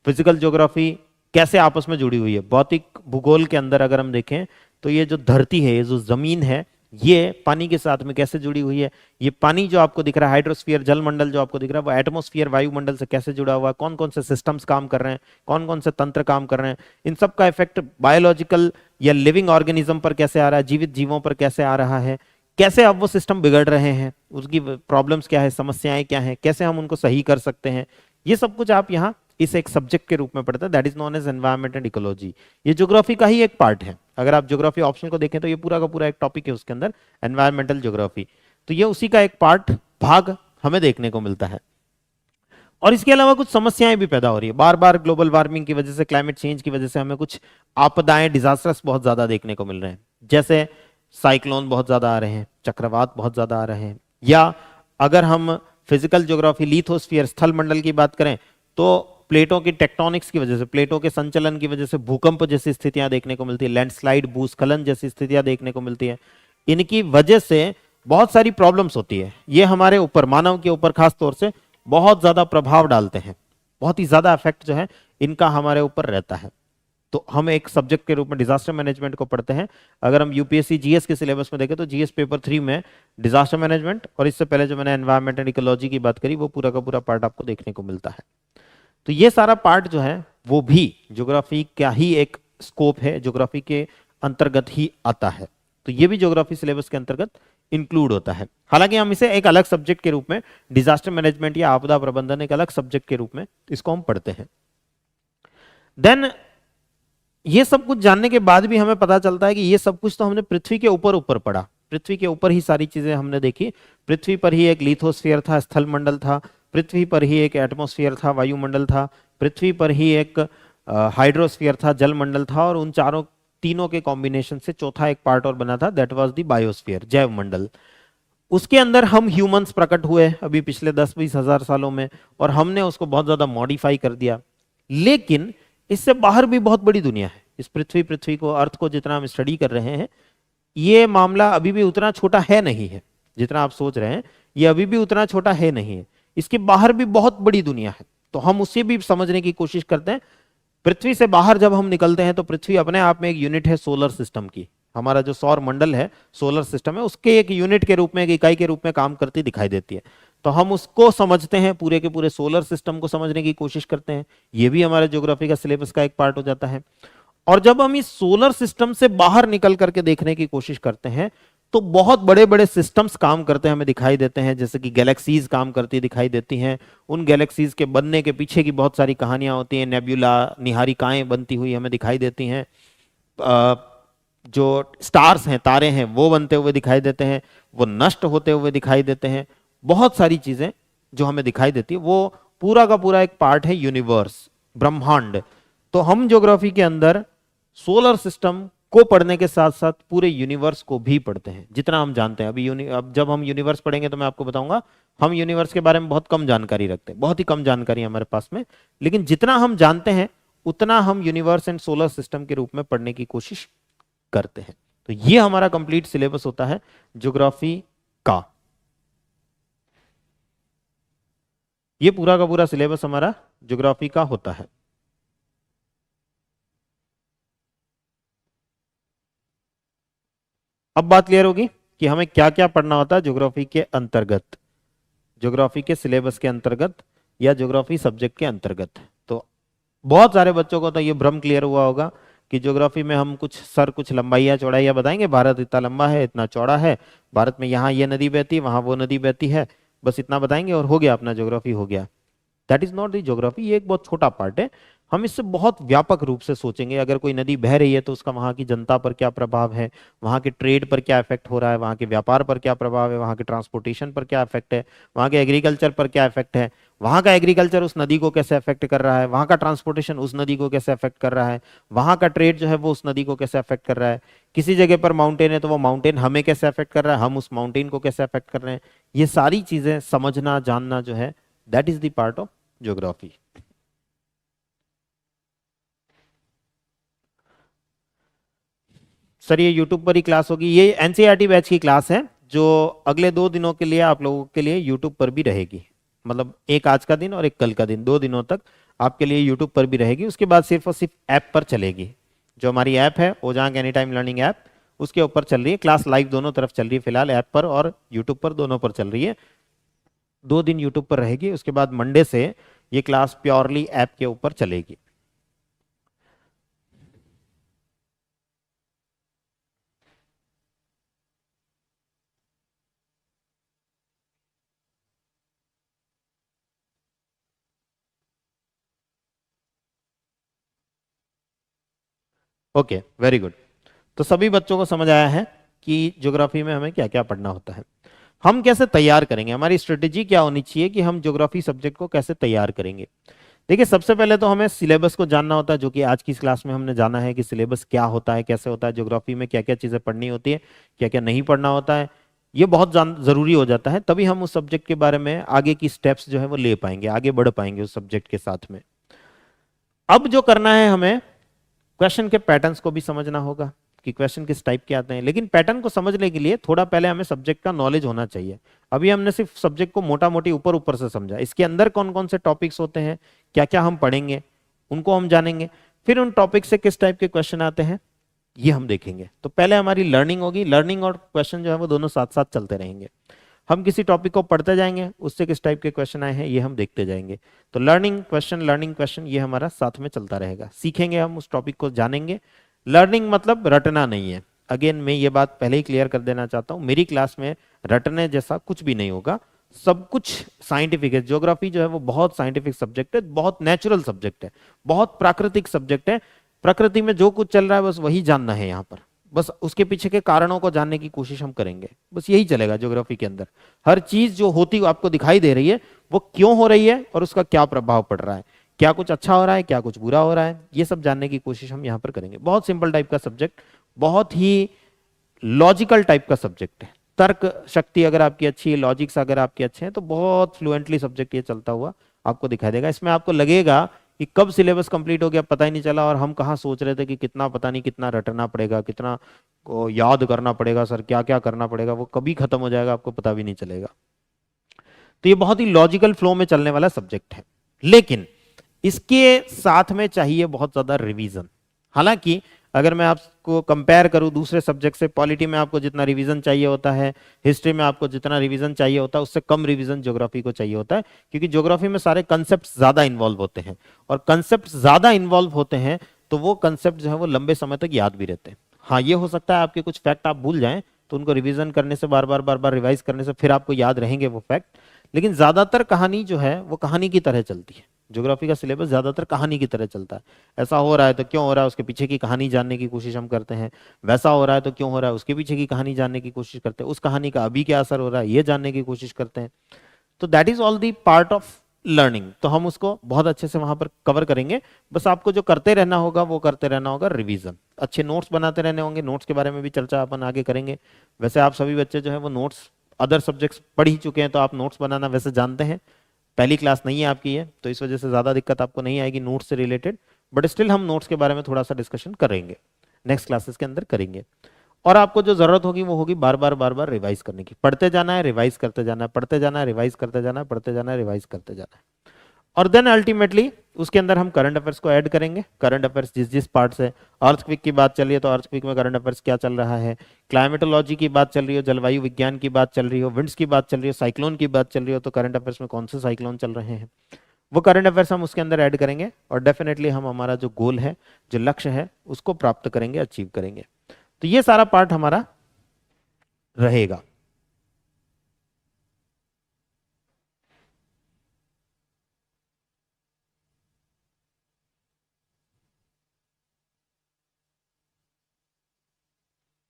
फिजिकल ज्योग्राफी कैसे आपस में जुड़ी हुई है, भौतिक भूगोल के अंदर अगर हम देखें तो ये जो धरती है, ये जो जमीन है, ये पानी के साथ में कैसे जुड़ी हुई है। ये पानी जो आपको दिख रहा है, हाइड्रोस्फीयर जलमंडल जो आपको दिख रहा है, वो एटमॉस्फेयर वायुमंडल से कैसे जुड़ा हुआ है, कौन कौन से सिस्टम्स काम कर रहे हैं, कौन कौन से तंत्र काम कर रहे हैं, इन सब का इफेक्ट बायोलॉजिकल या लिविंग ऑर्गेनिज्म पर कैसे आ रहा है, जीवित जीवों पर कैसे आ रहा है, कैसे अब वो सिस्टम बिगड़ रहे हैं, उसकी प्रॉब्लम्स क्या है, समस्याएं क्या हैं, कैसे हम उनको सही कर सकते हैं, ये सब कुछ आप यहाँ इस एक सब्जेक्ट के रूप में पढ़ते हैं, that is known as environment and ecology. ये ज्योग्राफी का ही एक पार्ट है। अगर आप ज्योग्राफी ऑप्शन को देखें तो ये पूरा का पूरा एक टॉपिक है उसके अंदर, एनवायरमेंटल ज्योग्राफी। तो ये उसी का एक पार्ट, भाग हमें देखने को मिलता है। और इसके अलावा कुछ समस्याएं भी पैदा हो रही है, बार बार ग्लोबल वार्मिंग की वजह से, क्लाइमेट चेंज की वजह से हमें कुछ आपदाएं, डिजास्टर्स बहुत ज्यादा देखने को मिल रहे हैं। जैसे साइक्लोन बहुत ज्यादा आ रहे हैं, चक्रवात बहुत ज्यादा आ रहे हैं, या अगर हम फिजिकल ज्योग्राफी, लिथोस्फीयर, स्थल मंडल की बात करें तो प्लेटों की टेक्टोनिक्स की वजह से, प्लेटों के संचलन की वजह से भूकंप जैसी स्थितियां देखने को मिलती है, लैंडस्लाइड, भूस्खलन जैसी स्थितियां देखने को मिलती है। इनकी वजह से बहुत सारी प्रॉब्लम्स होती है। ये हमारे ऊपर, मानव के ऊपर खास तौर से बहुत ज्यादा प्रभाव डालते हैं, बहुत ही ज्यादा इफेक्ट जो है इनका हमारे ऊपर रहता है। तो हम एक सब्जेक्ट के रूप में डिजास्टर मैनेजमेंट को पढ़ते हैं। अगर हम यूपीएससी जीएस के सिलेबस में देखें तो जीएस पेपर 3 में डिजास्टर मैनेजमेंट, और इससे पहले जो मैंने एनवायरमेंट एंड इकोलॉजी की बात करी, वो पूरा का पूरा पार्ट आपको देखने को मिलता है। तो ये सारा पार्ट जो है वो भी ज्योग्राफी का ही एक स्कोप है, ज्योग्राफी के अंतर्गत ही आता है। तो ये भी ज्योग्राफी सिलेबस के अंतर्गत इंक्लूड होता है। हालांकि हम इसे एक अलग सब्जेक्ट के रूप में, डिजास्टर मैनेजमेंट या आपदा प्रबंधन एक अलग सब्जेक्ट के रूप में इसको हम पढ़ते हैं। देन ये सब कुछ जानने के बाद भी हमें पता चलता है कि ये सब कुछ तो हमने पृथ्वी के ऊपर ऊपर पढ़ा, पृथ्वी के ऊपर ही सारी चीजें हमने देखी। पृथ्वी पर ही एक लिथोस्फीयर था, स्थल मंडल था, पृथ्वी पर ही एक एटमॉस्फेयर था, वायुमंडल था, पृथ्वी पर ही एक हाइड्रोस्फीयर था, जलमंडल था, और उन तीनों के कॉम्बिनेशन से चौथा एक पार्ट और बना था, दैट वाज द बायोस्फीयर, जैव मंडल। उसके अंदर हम ह्यूमंस प्रकट हुए अभी पिछले 10-20 हजार सालों में, और हमने उसको बहुत ज्यादा मॉडिफाई कर दिया। लेकिन इससे बाहर भी बहुत बड़ी दुनिया है। इस पृथ्वी को, अर्थ को जितना हम स्टडी कर रहे हैं, ये मामला अभी भी उतना छोटा है नहीं है जितना आप सोच रहे हैं। ये अभी भी उतना छोटा है नहीं है, इसके बाहर भी बहुत बड़ी दुनिया है। तो हम उसे भी समझने की कोशिश करते हैं। पृथ्वी से बाहर जब हम निकलते हैं तो पृथ्वी अपने आप में एक यूनिट है सोलर सिस्टम की। हमारा जो सौर मंडल है, सोलर सिस्टम है, उसके एक यूनिट के रूप में, एक इकाई के रूप में काम करती दिखाई देती है। तो हम उसको समझते हैं, पूरे के पूरे सोलर सिस्टम को समझने की कोशिश करते हैं। ये भी हमारे ज्योग्राफी का सिलेबस का एक पार्ट हो जाता है। और जब हम इस सोलर सिस्टम से बाहर निकल करके देखने की कोशिश करते हैं तो बहुत बड़े बड़े सिस्टम्स काम करते हैं हमें दिखाई देते हैं, जैसे कि गैलेक्सीज काम करती दिखाई देती हैं। उन गैलेक्सीज के बनने के पीछे की बहुत सारी कहानियां होती हैं, नेब्यूला, निहारिकाएं बनती हुई हमें दिखाई देती हैं। जो स्टार्स हैं, तारे हैं, वो बनते हुए दिखाई देते हैं, वो नष्ट होते हुए दिखाई देते हैं। बहुत सारी चीजें जो हमें दिखाई देती है, वो पूरा का पूरा एक पार्ट है यूनिवर्स, ब्रह्मांड। तो हम ज्योग्राफी के अंदर सोलर सिस्टम को पढ़ने के साथ साथ पूरे यूनिवर्स को भी पढ़ते हैं, जितना हम जानते हैं। अब जब हम यूनिवर्स पढ़ेंगे तो मैं आपको बताऊंगा, हम यूनिवर्स के बारे में बहुत कम जानकारी रखते हैं, बहुत ही कम जानकारी हमारे पास में। लेकिन जितना हम जानते हैं उतना हम यूनिवर्स एंड सोलर सिस्टम के रूप में पढ़ने की कोशिश करते हैं। तो ये हमारा कंप्लीट सिलेबस होता है ज्योग्राफी का। ये पूरा का पूरा सिलेबस हमारा ज्योग्राफी का होता है। अब बात क्लियर होगी कि हमें क्या क्या पढ़ना होता है ज्योग्राफी के अंतर्गत, ज्योग्राफी के सिलेबस के अंतर्गत या ज्योग्राफी सब्जेक्ट के अंतर्गत। तो बहुत सारे बच्चों को तो ये भ्रम क्लियर हुआ होगा कि ज्योग्राफी में हम कुछ लंबाइयाँ चौड़ाइयाँ बताएंगे, भारत इतना लंबा है, इतना चौड़ा है, भारत में यहाँ ये नदी बहती, वहां वो नदी बहती है, बस इतना बताएंगे और हो गया, अपना ज्योग्राफी हो गया। That is not the geography. ये एक बहुत छोटा पार्ट है। हम इससे बहुत व्यापक रूप से सोचेंगे। अगर कोई नदी बह रही है तो उसका वहां की जनता पर क्या प्रभाव है, वहां के ट्रेड पर क्या इफेक्ट हो रहा है, वहां के व्यापार पर क्या प्रभाव है, वहां के ट्रांसपोर्टेशन पर क्या इफेक्ट है, वहां के एग्रीकल्चर पर क्या इफेक्ट है, वहां का एग्रीकल्चर उस नदी को कैसे अफेक्ट कर रहा है, वहां का ट्रांसपोर्टेशन उस नदी को कैसे अफेक्ट कर रहा है, वहां का ट्रेड जो है वो उस नदी को कैसे अफेक्ट कर रहा है। किसी जगह पर माउंटेन है तो वो माउंटेन हमें कैसे अफेक्ट कर रहा है, हम उस माउंटेन को कैसे अफेक्ट कर रहे हैं। ये सारी चीजें समझना जानना जो है, that is the part of geography. Sir ये यूट्यूब पर ही क्लास होगी। ये एनसीईआरटी बैच की क्लास है जो अगले 2 दिनों के लिए आप लोगों के लिए यूट्यूब पर भी रहेगी। मतलब एक आज का दिन और एक कल का दिन, 2 दिनों तक आपके लिए यूट्यूब पर भी रहेगी। उसके बाद सिर्फ और सिर्फ ऐप पर चलेगी। जो हमारी ऐप है ओजांग एनी टाइम लर्निंग ऐप, उसके ऊपर चल रही है क्लास। लाइव दोनों तरफ चल रही है फिलहाल, ऐप पर और यूट्यूब पर, दोनों पर चल रही है। 2 दिन यूट्यूब पर रहेगी, उसके बाद मंडे से ये क्लास प्योरली ऐप के ऊपर चलेगी। Okay, very good. तो सभी बच्चों को समझ आया है कि ज्योग्राफी में हमें क्या क्या पढ़ना होता है। हम कैसे तैयार करेंगे, हमारी स्ट्रेटेजी क्या होनी चाहिए कि हम ज्योग्राफी सब्जेक्ट को कैसे तैयार करेंगे। देखिए सबसे पहले तो हमें सिलेबस को जानना होता है, जो कि आज की इस क्लास में हमने जाना है कि सिलेबस क्या होता है, कैसे होता है, ज्योग्राफी में क्या क्या चीजें पढ़नी होती है, क्या क्या नहीं पढ़ना होता है। ये बहुत जरूरी हो जाता है, तभी हम उस सब्जेक्ट के बारे में आगे की स्टेप्स जो है वो ले पाएंगे, आगे बढ़ पाएंगे उस सब्जेक्ट के साथ में। अब जो करना है, हमें क्वेश्चन के पैटर्न्स को भी समझना होगा कि क्वेश्चन किस टाइप के आते हैं। लेकिन पैटर्न को समझने के लिए थोड़ा पहले हमें सब्जेक्ट का नॉलेज होना चाहिए। अभी हमने सिर्फ सब्जेक्ट को मोटा मोटी ऊपर ऊपर से समझा, इसके अंदर कौन कौन से टॉपिक्स होते हैं, क्या क्या हम पढ़ेंगे, उनको हम जानेंगे। फिर उन टॉपिक से किस टाइप के क्वेश्चन आते हैं ये हम देखेंगे। तो पहले हमारी लर्निंग होगी, लर्निंग और क्वेश्चन जो है वो दोनों साथ साथ चलते रहेंगे। हम किसी टॉपिक को पढ़ते जाएंगे, उससे किस टाइप के क्वेश्चन आए हैं ये हम देखते जाएंगे। तो लर्निंग क्वेश्चन ये हमारा साथ में चलता रहेगा। सीखेंगे हम, उस टॉपिक को जानेंगे। लर्निंग मतलब रटना नहीं है। अगेन मैं ये बात पहले ही क्लियर कर देना चाहता हूँ, मेरी क्लास में रटने जैसा कुछ भी नहीं होगा। सब कुछ साइंटिफिक है। ज्योग्राफी जो है वो बहुत साइंटिफिक सब्जेक्ट है, बहुत नेचुरल सब्जेक्ट है, बहुत प्राकृतिक सब्जेक्ट है। प्रकृति में जो कुछ चल रहा है बस वही जानना है यहाँ पर। बस उसके पीछे के कारणों को जानने की कोशिश हम करेंगे, बस यही चलेगा ज्योग्राफी के अंदर। हर चीज जो होती आपको दिखाई दे रही है वो क्यों हो रही है और उसका क्या प्रभाव पड़ रहा है, क्या कुछ अच्छा हो रहा है, क्या कुछ बुरा हो रहा है, ये सब जानने की कोशिश हम यहाँ पर करेंगे। बहुत सिंपल टाइप का सब्जेक्ट, बहुत ही लॉजिकल टाइप का सब्जेक्ट है। तर्क शक्ति अगर आपकी अच्छी है, लॉजिक्स अगर आपके अच्छे हैं, तो बहुत फ्लुएंटली सब्जेक्ट ये चलता हुआ आपको दिखाई देगा। इसमें आपको लगेगा कि कब सिलेबस कंप्लीट हो गया पता ही नहीं चला, और हम कहाँ सोच रहे थे कि कितना पता नहीं कितना रटना पड़ेगा, कितना को याद करना पड़ेगा, सर क्या क्या करना पड़ेगा, वो कभी खत्म हो जाएगा आपको पता भी नहीं चलेगा। तो ये बहुत ही लॉजिकल फ्लो में चलने वाला सब्जेक्ट है। लेकिन इसके साथ में चाहिए बहुत ज्यादा रिवीजन। हालांकि अगर मैं आपको कंपेयर करूं दूसरे सब्जेक्ट से, पॉलिटी में आपको जितना रिवीजन चाहिए होता है, हिस्ट्री में आपको जितना रिवीजन चाहिए होता है, उससे कम रिवीजन ज्योग्राफी को चाहिए होता है। क्योंकि ज्योग्राफी में सारे कंसेप्ट ज्यादा इन्वॉल्व होते हैं, और कंसेप्ट ज्यादा इन्वॉल्व होते हैं तो वो कंसेप्ट जो है वो लंबे समय तक याद भी रहते हैं। हाँ ये हो सकता है आपके कुछ फैक्ट आप भूल जाएं, तो उनको रिवीजन करने से, बार बार रिवाइज करने से फिर आपको याद रहेंगे वो फैक्ट। लेकिन ज्यादातर कहानी जो है वो कहानी की तरह चलती है। ज्योग्राफी का सिलेबस ज्यादातर कहानी की तरह चलता है। ऐसा हो रहा है तो क्यों हो रहा है, उसके पीछे की कहानी जानने की कोशिश हम करते हैं। वैसा हो रहा है तो क्यों हो रहा है, उसके पीछे की कहानी जानने की कोशिश करते हैं। उस कहानी का अभी क्या असर हो रहा है ये जानने की कोशिश करते हैं। तो that is all the part of learning. तो हम उसको बहुत अच्छे से वहां पर कवर करेंगे। बस आपको जो करते रहना होगा वो करते रहना होगा, रिवीजन। अच्छे नोट्स बनाते रहने होंगे, नोट्स के बारे में भी चर्चा अपन आगे करेंगे। वैसे आप सभी बच्चे जो है वो नोट्स अदर सब्जेक्ट्स पढ़ ही चुके हैं, तो आप नोट्स बनाना वैसे जानते हैं। पहली क्लास नहीं है आपकी है, तो इस वजह से ज्यादा दिक्कत आपको नहीं आएगी नोट्स से रिलेटेड। बट स्टिल हम नोट्स के बारे में थोड़ा सा डिस्कशन करेंगे, नेक्स्ट क्लासेस के अंदर करेंगे। और आपको जो जरूरत होगी वो होगी बार बार रिवाइज करने की। पढ़ते जाना है, रिवाइज करते जाना है, पढ़ते जाना है, रिवाइज करते जाना है, पढ़ते जाना है, रिवाइज करते जाना है। और देन अल्टीमेटली उसके अंदर हम करंट अफेयर्स को ऐड करेंगे। करंट अफेयर्स जिस जिस पार्ट से, अर्थक्वेक की बात चल रही है तो अर्थक्वेक में करंट अफेयर्स क्या चल रहा है, क्लाइमेटोलॉजी की बात चल रही हो, जलवायु विज्ञान की बात चल रही हो, विंड्स की बात चल रही हो, साइक्लोन की बात चल रही हो, तो करंट अफेयर्स में कौन से साइक्लोन चल रहे हैं, वो करंट अफेयर्स हम उसके अंदर ऐड करेंगे। और डेफिनेटली हम हमारा जो गोल है, जो लक्ष्य है, उसको प्राप्त करेंगे, अचीव करेंगे। तो ये सारा पार्ट हमारा रहेगा।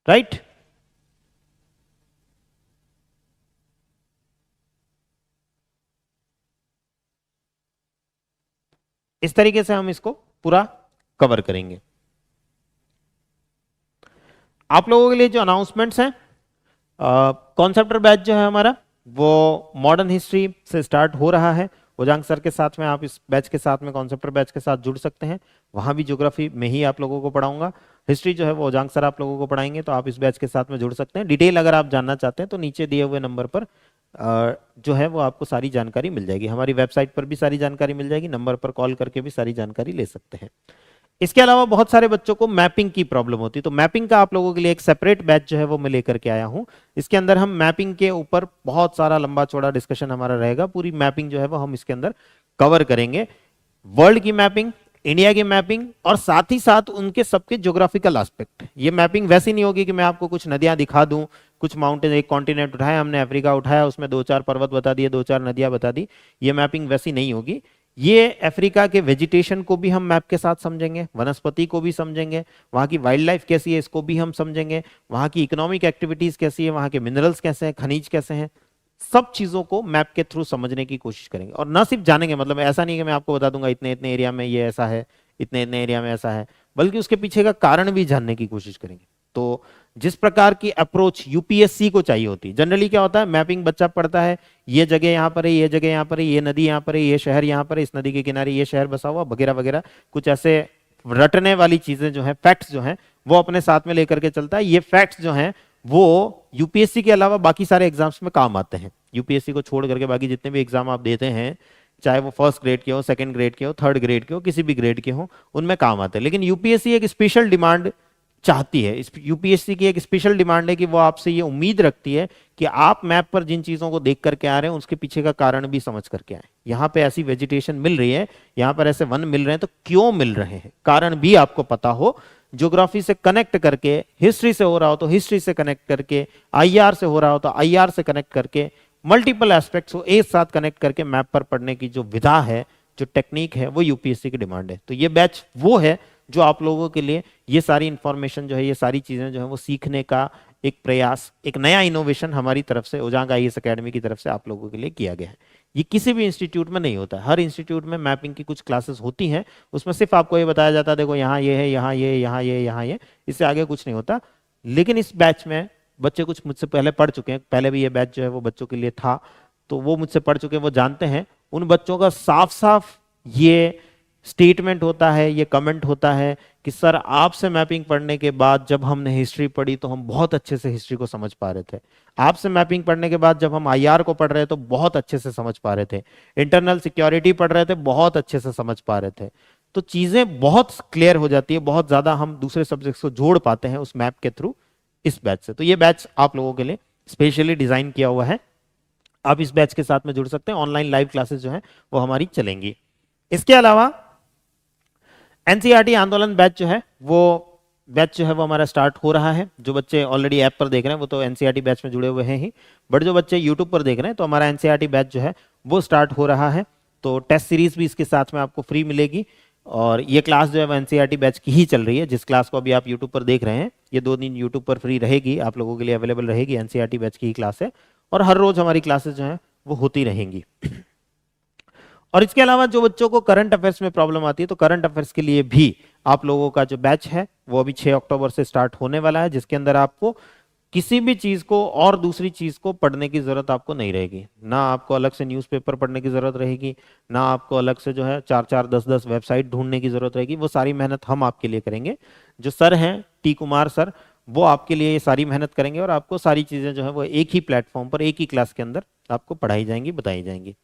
राइट। इस तरीके से हम इसको पूरा कवर करेंगे। आप लोगों के लिए जो अनाउंसमेंट्स हैं, कॉन्सेप्टर बैच जो है हमारा वो मॉडर्न हिस्ट्री से स्टार्ट हो रहा है। उजांग सर के साथ में, आप इस बैच के साथ में, कॉन्सेप्टर बैच के साथ जुड़ सकते हैं। वहां भी ज्योग्राफी में ही आप लोगों को पढ़ाऊंगा। हिस्ट्री जो है वो उजांग सर आप लोगों को पढ़ाएंगे, तो आप इस बैच के साथ में जुड़ सकते हैं। डिटेल अगर आप जानना चाहते हैं तो नीचे दिए हुए नंबर पर जो है वो आपको सारी जानकारी मिल जाएगी। हमारी वेबसाइट पर भी सारी जानकारी मिल जाएगी, नंबर पर कॉल करके भी सारी जानकारी ले सकते हैं। इसके अलावा बहुत सारे बच्चों को मैपिंग की प्रॉब्लम होती है, तो मैपिंग का आप लोगों के लिए एक सेपरेट बैच जो है वो मैं लेकर के आया हूं। इसके अंदर हम मैपिंग के ऊपर बहुत सारा लंबा चौड़ा डिस्कशन हमारा रहेगा। पूरी मैपिंग जो है वो हम इसके अंदर कवर करेंगे। वर्ल्ड की मैपिंग, इंडिया की मैपिंग, और साथ ही साथ उनके सबके ज्योग्राफिकल एस्पेक्ट। ये मैपिंग वैसी नहीं होगी कि मैं आपको कुछ नदियां दिखा दूं, कुछ माउंटेन, एक कॉन्टिनेंट उठाया हमने, अफ्रीका उठाया, उसमें 2-4 पर्वत बता दिए, 2-4 नदियां बता दी। ये मैपिंग वैसी नहीं होगी। ये अफ्रीका के वेजिटेशन को भी हम मैप के साथ समझेंगे, वनस्पति को भी समझेंगे, वहाँ की वाइल्ड लाइफ कैसी है इसको भी हम समझेंगे, वहाँ की इकोनॉमिक एक्टिविटीज कैसी है, वहाँ के मिनरल्स कैसे हैं, खनिज कैसे हैं, सब चीजों को मैप के थ्रू समझने की कोशिश करेंगे। और ना सिर्फ जानेंगे, मतलब ऐसा नहीं कि मैं आपको बता दूंगा इतने इतने एरिया में ये ऐसा है, इतने इतने एरिया में ऐसा है, बल्कि उसके पीछे का कारण भी जानने की कोशिश करेंगे। तो जिस प्रकार की अप्रोच यूपीएससी को चाहिए होती है, जनरली क्या होता है, मैपिंग बच्चा पढ़ता है, ये जगह यहाँ पर है, ये जगह यहाँ पर है, ये नदी यहाँ पर है, ये शहर यहाँ पर है, इस नदी के किनारे ये शहर बसा हुआ, वगैरह वगैरह, कुछ ऐसे रटने वाली चीजें जो है, फैक्ट्स जो हैं वो अपने साथ में लेकर के चलता है। ये फैक्ट्स जो हैं वो यूपीएससी के अलावा बाकी सारे एग्जाम्स में काम आते हैं। यूपीएससी को छोड़ करके बाकी जितने भी एग्जाम आप देते हैं, चाहे वो फर्स्ट ग्रेड के हो, सेकंड ग्रेड के हो, थर्ड ग्रेड के हो, किसी भी ग्रेड के हो, उनमें काम आते हैं। लेकिन यूपीएससी एक स्पेशल डिमांड चाहती है। इस यूपीएससी की एक स्पेशल डिमांड है कि वो आपसे ये उम्मीद रखती है कि आप मैप पर जिन चीजों को देख करके आ रहे हैं उसके पीछे का कारण भी समझ करके आए। यहाँ पे ऐसी वेजिटेशन मिल रही है, यहाँ पर ऐसे वन मिल रहे हैं, तो क्यों मिल रहे हैं, कारण भी आपको पता हो। ज्योग्राफी से कनेक्ट करके, हिस्ट्री से हो रहा हो तो हिस्ट्री से कनेक्ट करके, आईआर से हो रहा हो तो आईआर से कनेक्ट करके, मल्टीपल एस्पेक्ट्स को एक साथ कनेक्ट करके मैप पर पढ़ने की जो विधा है, जो टेक्निक है, वो यूपीएससी की डिमांड है। तो ये बैच वो है जो आप लोगों के लिए ये सारी इंफॉर्मेशन जो है, ये सारी चीजें जो है वो सीखने का एक प्रयास, एक नया इनोवेशन हमारी तरफ से, उजांग आईएएस एकेडमी की तरफ से आप लोगों के लिए किया गया है। ये किसी भी इंस्टीट्यूट में नहीं होता। हर इंस्टीट्यूट में मैपिंग की कुछ क्लासेस होती हैं, उसमें सिर्फ आपको ये बताया जाता है देखो यहाँ ये है, यहाँ ये, यहाँ ये, यहाँ ये, इससे आगे कुछ नहीं होता। लेकिन इस बैच में बच्चे कुछ मुझसे पहले पढ़ चुके हैं, पहले भी ये बैच जो है वो बच्चों के लिए था, तो वो मुझसे पढ़ चुके हैं, वो जानते हैं। उन बच्चों का साफ साफ ये स्टेटमेंट होता है, ये कमेंट होता है कि सर आपसे मैपिंग पढ़ने के बाद जब हमने हिस्ट्री पढ़ी तो हम बहुत अच्छे से हिस्ट्री को समझ पा रहे थे, आपसे मैपिंग पढ़ने के बाद जब हम आईआर को पढ़ रहे तो बहुत अच्छे से समझ पा रहे थे, इंटरनल सिक्योरिटी पढ़ रहे थे बहुत अच्छे से समझ पा रहे थे। तो चीजें बहुत क्लियर हो जाती है, बहुत ज्यादा हम दूसरे सब्जेक्ट्स को जोड़ पाते हैं उस मैप के थ्रू इस बैच से। तो ये बैच आप लोगों के लिए स्पेशली डिजाइन किया हुआ है। आप इस बैच के साथ में जुड़ सकते हैं। ऑनलाइन लाइव क्लासेस जो है वो हमारी चलेंगी। इसके अलावा एनसीईआरटी आंदोलन बैच जो है वो हमारा स्टार्ट हो रहा है। जो बच्चे ऑलरेडी ऐप पर देख रहे हैं वो तो एनसीईआरटी बैच में जुड़े हुए हैं ही, बट जो बच्चे यूट्यूब पर देख रहे हैं तो हमारा एनसीईआरटी बैच जो है वो स्टार्ट हो रहा है। तो टेस्ट सीरीज भी इसके साथ में आपको फ्री मिलेगी, और ये क्लास जो है वो एनसीईआरटी बैच की ही चल रही है। जिस क्लास को अभी आप यूट्यूब पर देख रहे हैं, ये 2 दिन यूट्यूब पर फ्री रहेगी, आप लोगों के लिए अवेलेबल रहेगी। एनसीईआरटी बैच की ही क्लास है, और हर रोज हमारी क्लासेस जो है वो होती रहेंगी। और इसके अलावा जो बच्चों को करंट अफेयर्स में प्रॉब्लम आती है, तो करंट अफेयर्स के लिए भी आप लोगों का जो बैच है वो अभी 6 अक्टूबर से स्टार्ट होने वाला है, जिसके अंदर आपको किसी भी चीज को और दूसरी चीज को पढ़ने की जरूरत आपको नहीं रहेगी। ना आपको अलग से न्यूज़पेपर पढ़ने की जरूरत रहेगी, ना आपको अलग से जो है 4-4, 10-10 वेबसाइट ढूंढने की जरूरत रहेगी। वो सारी मेहनत हम आपके लिए करेंगे। जो सर हैं टी कुमार सर, वो आपके लिए ये सारी मेहनत करेंगे, और आपको सारी चीजें जो है वो एक ही प्लेटफॉर्म पर, एक ही क्लास के अंदर आपको पढ़ाई जाएंगी, बताई जाएंगी।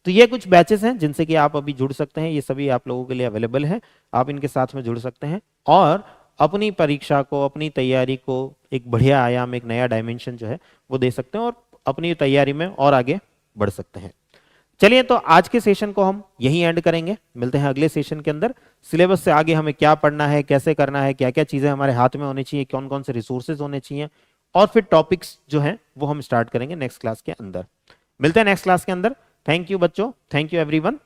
तो ये कुछ बैचेस हैं जिनसे कि आप अभी जुड़ सकते हैं। ये सभी आप लोगों के लिए अवेलेबल है, आप इनके साथ में जुड़ सकते हैं और अपनी परीक्षा को, अपनी तैयारी को एक बढ़िया आयाम, एक नया डायमेंशन जो है वो दे सकते हैं, और अपनी तैयारी में और आगे बढ़ सकते हैं। चलिए, तो आज के सेशन को हम यहीं एंड करेंगे। मिलते हैं अगले सेशन के अंदर। सिलेबस से आगे हमें क्या पढ़ना है, कैसे करना है, क्या क्या चीजें हमारे हाथ में होनी चाहिए, कौन कौन से रिसोर्सेज होने चाहिए, और फिर टॉपिक्स जो हैं वो हम स्टार्ट करेंगे नेक्स्ट क्लास के अंदर। मिलते हैं नेक्स्ट क्लास के अंदर। थैंक यू बच्चों, थैंक यू एवरीवन।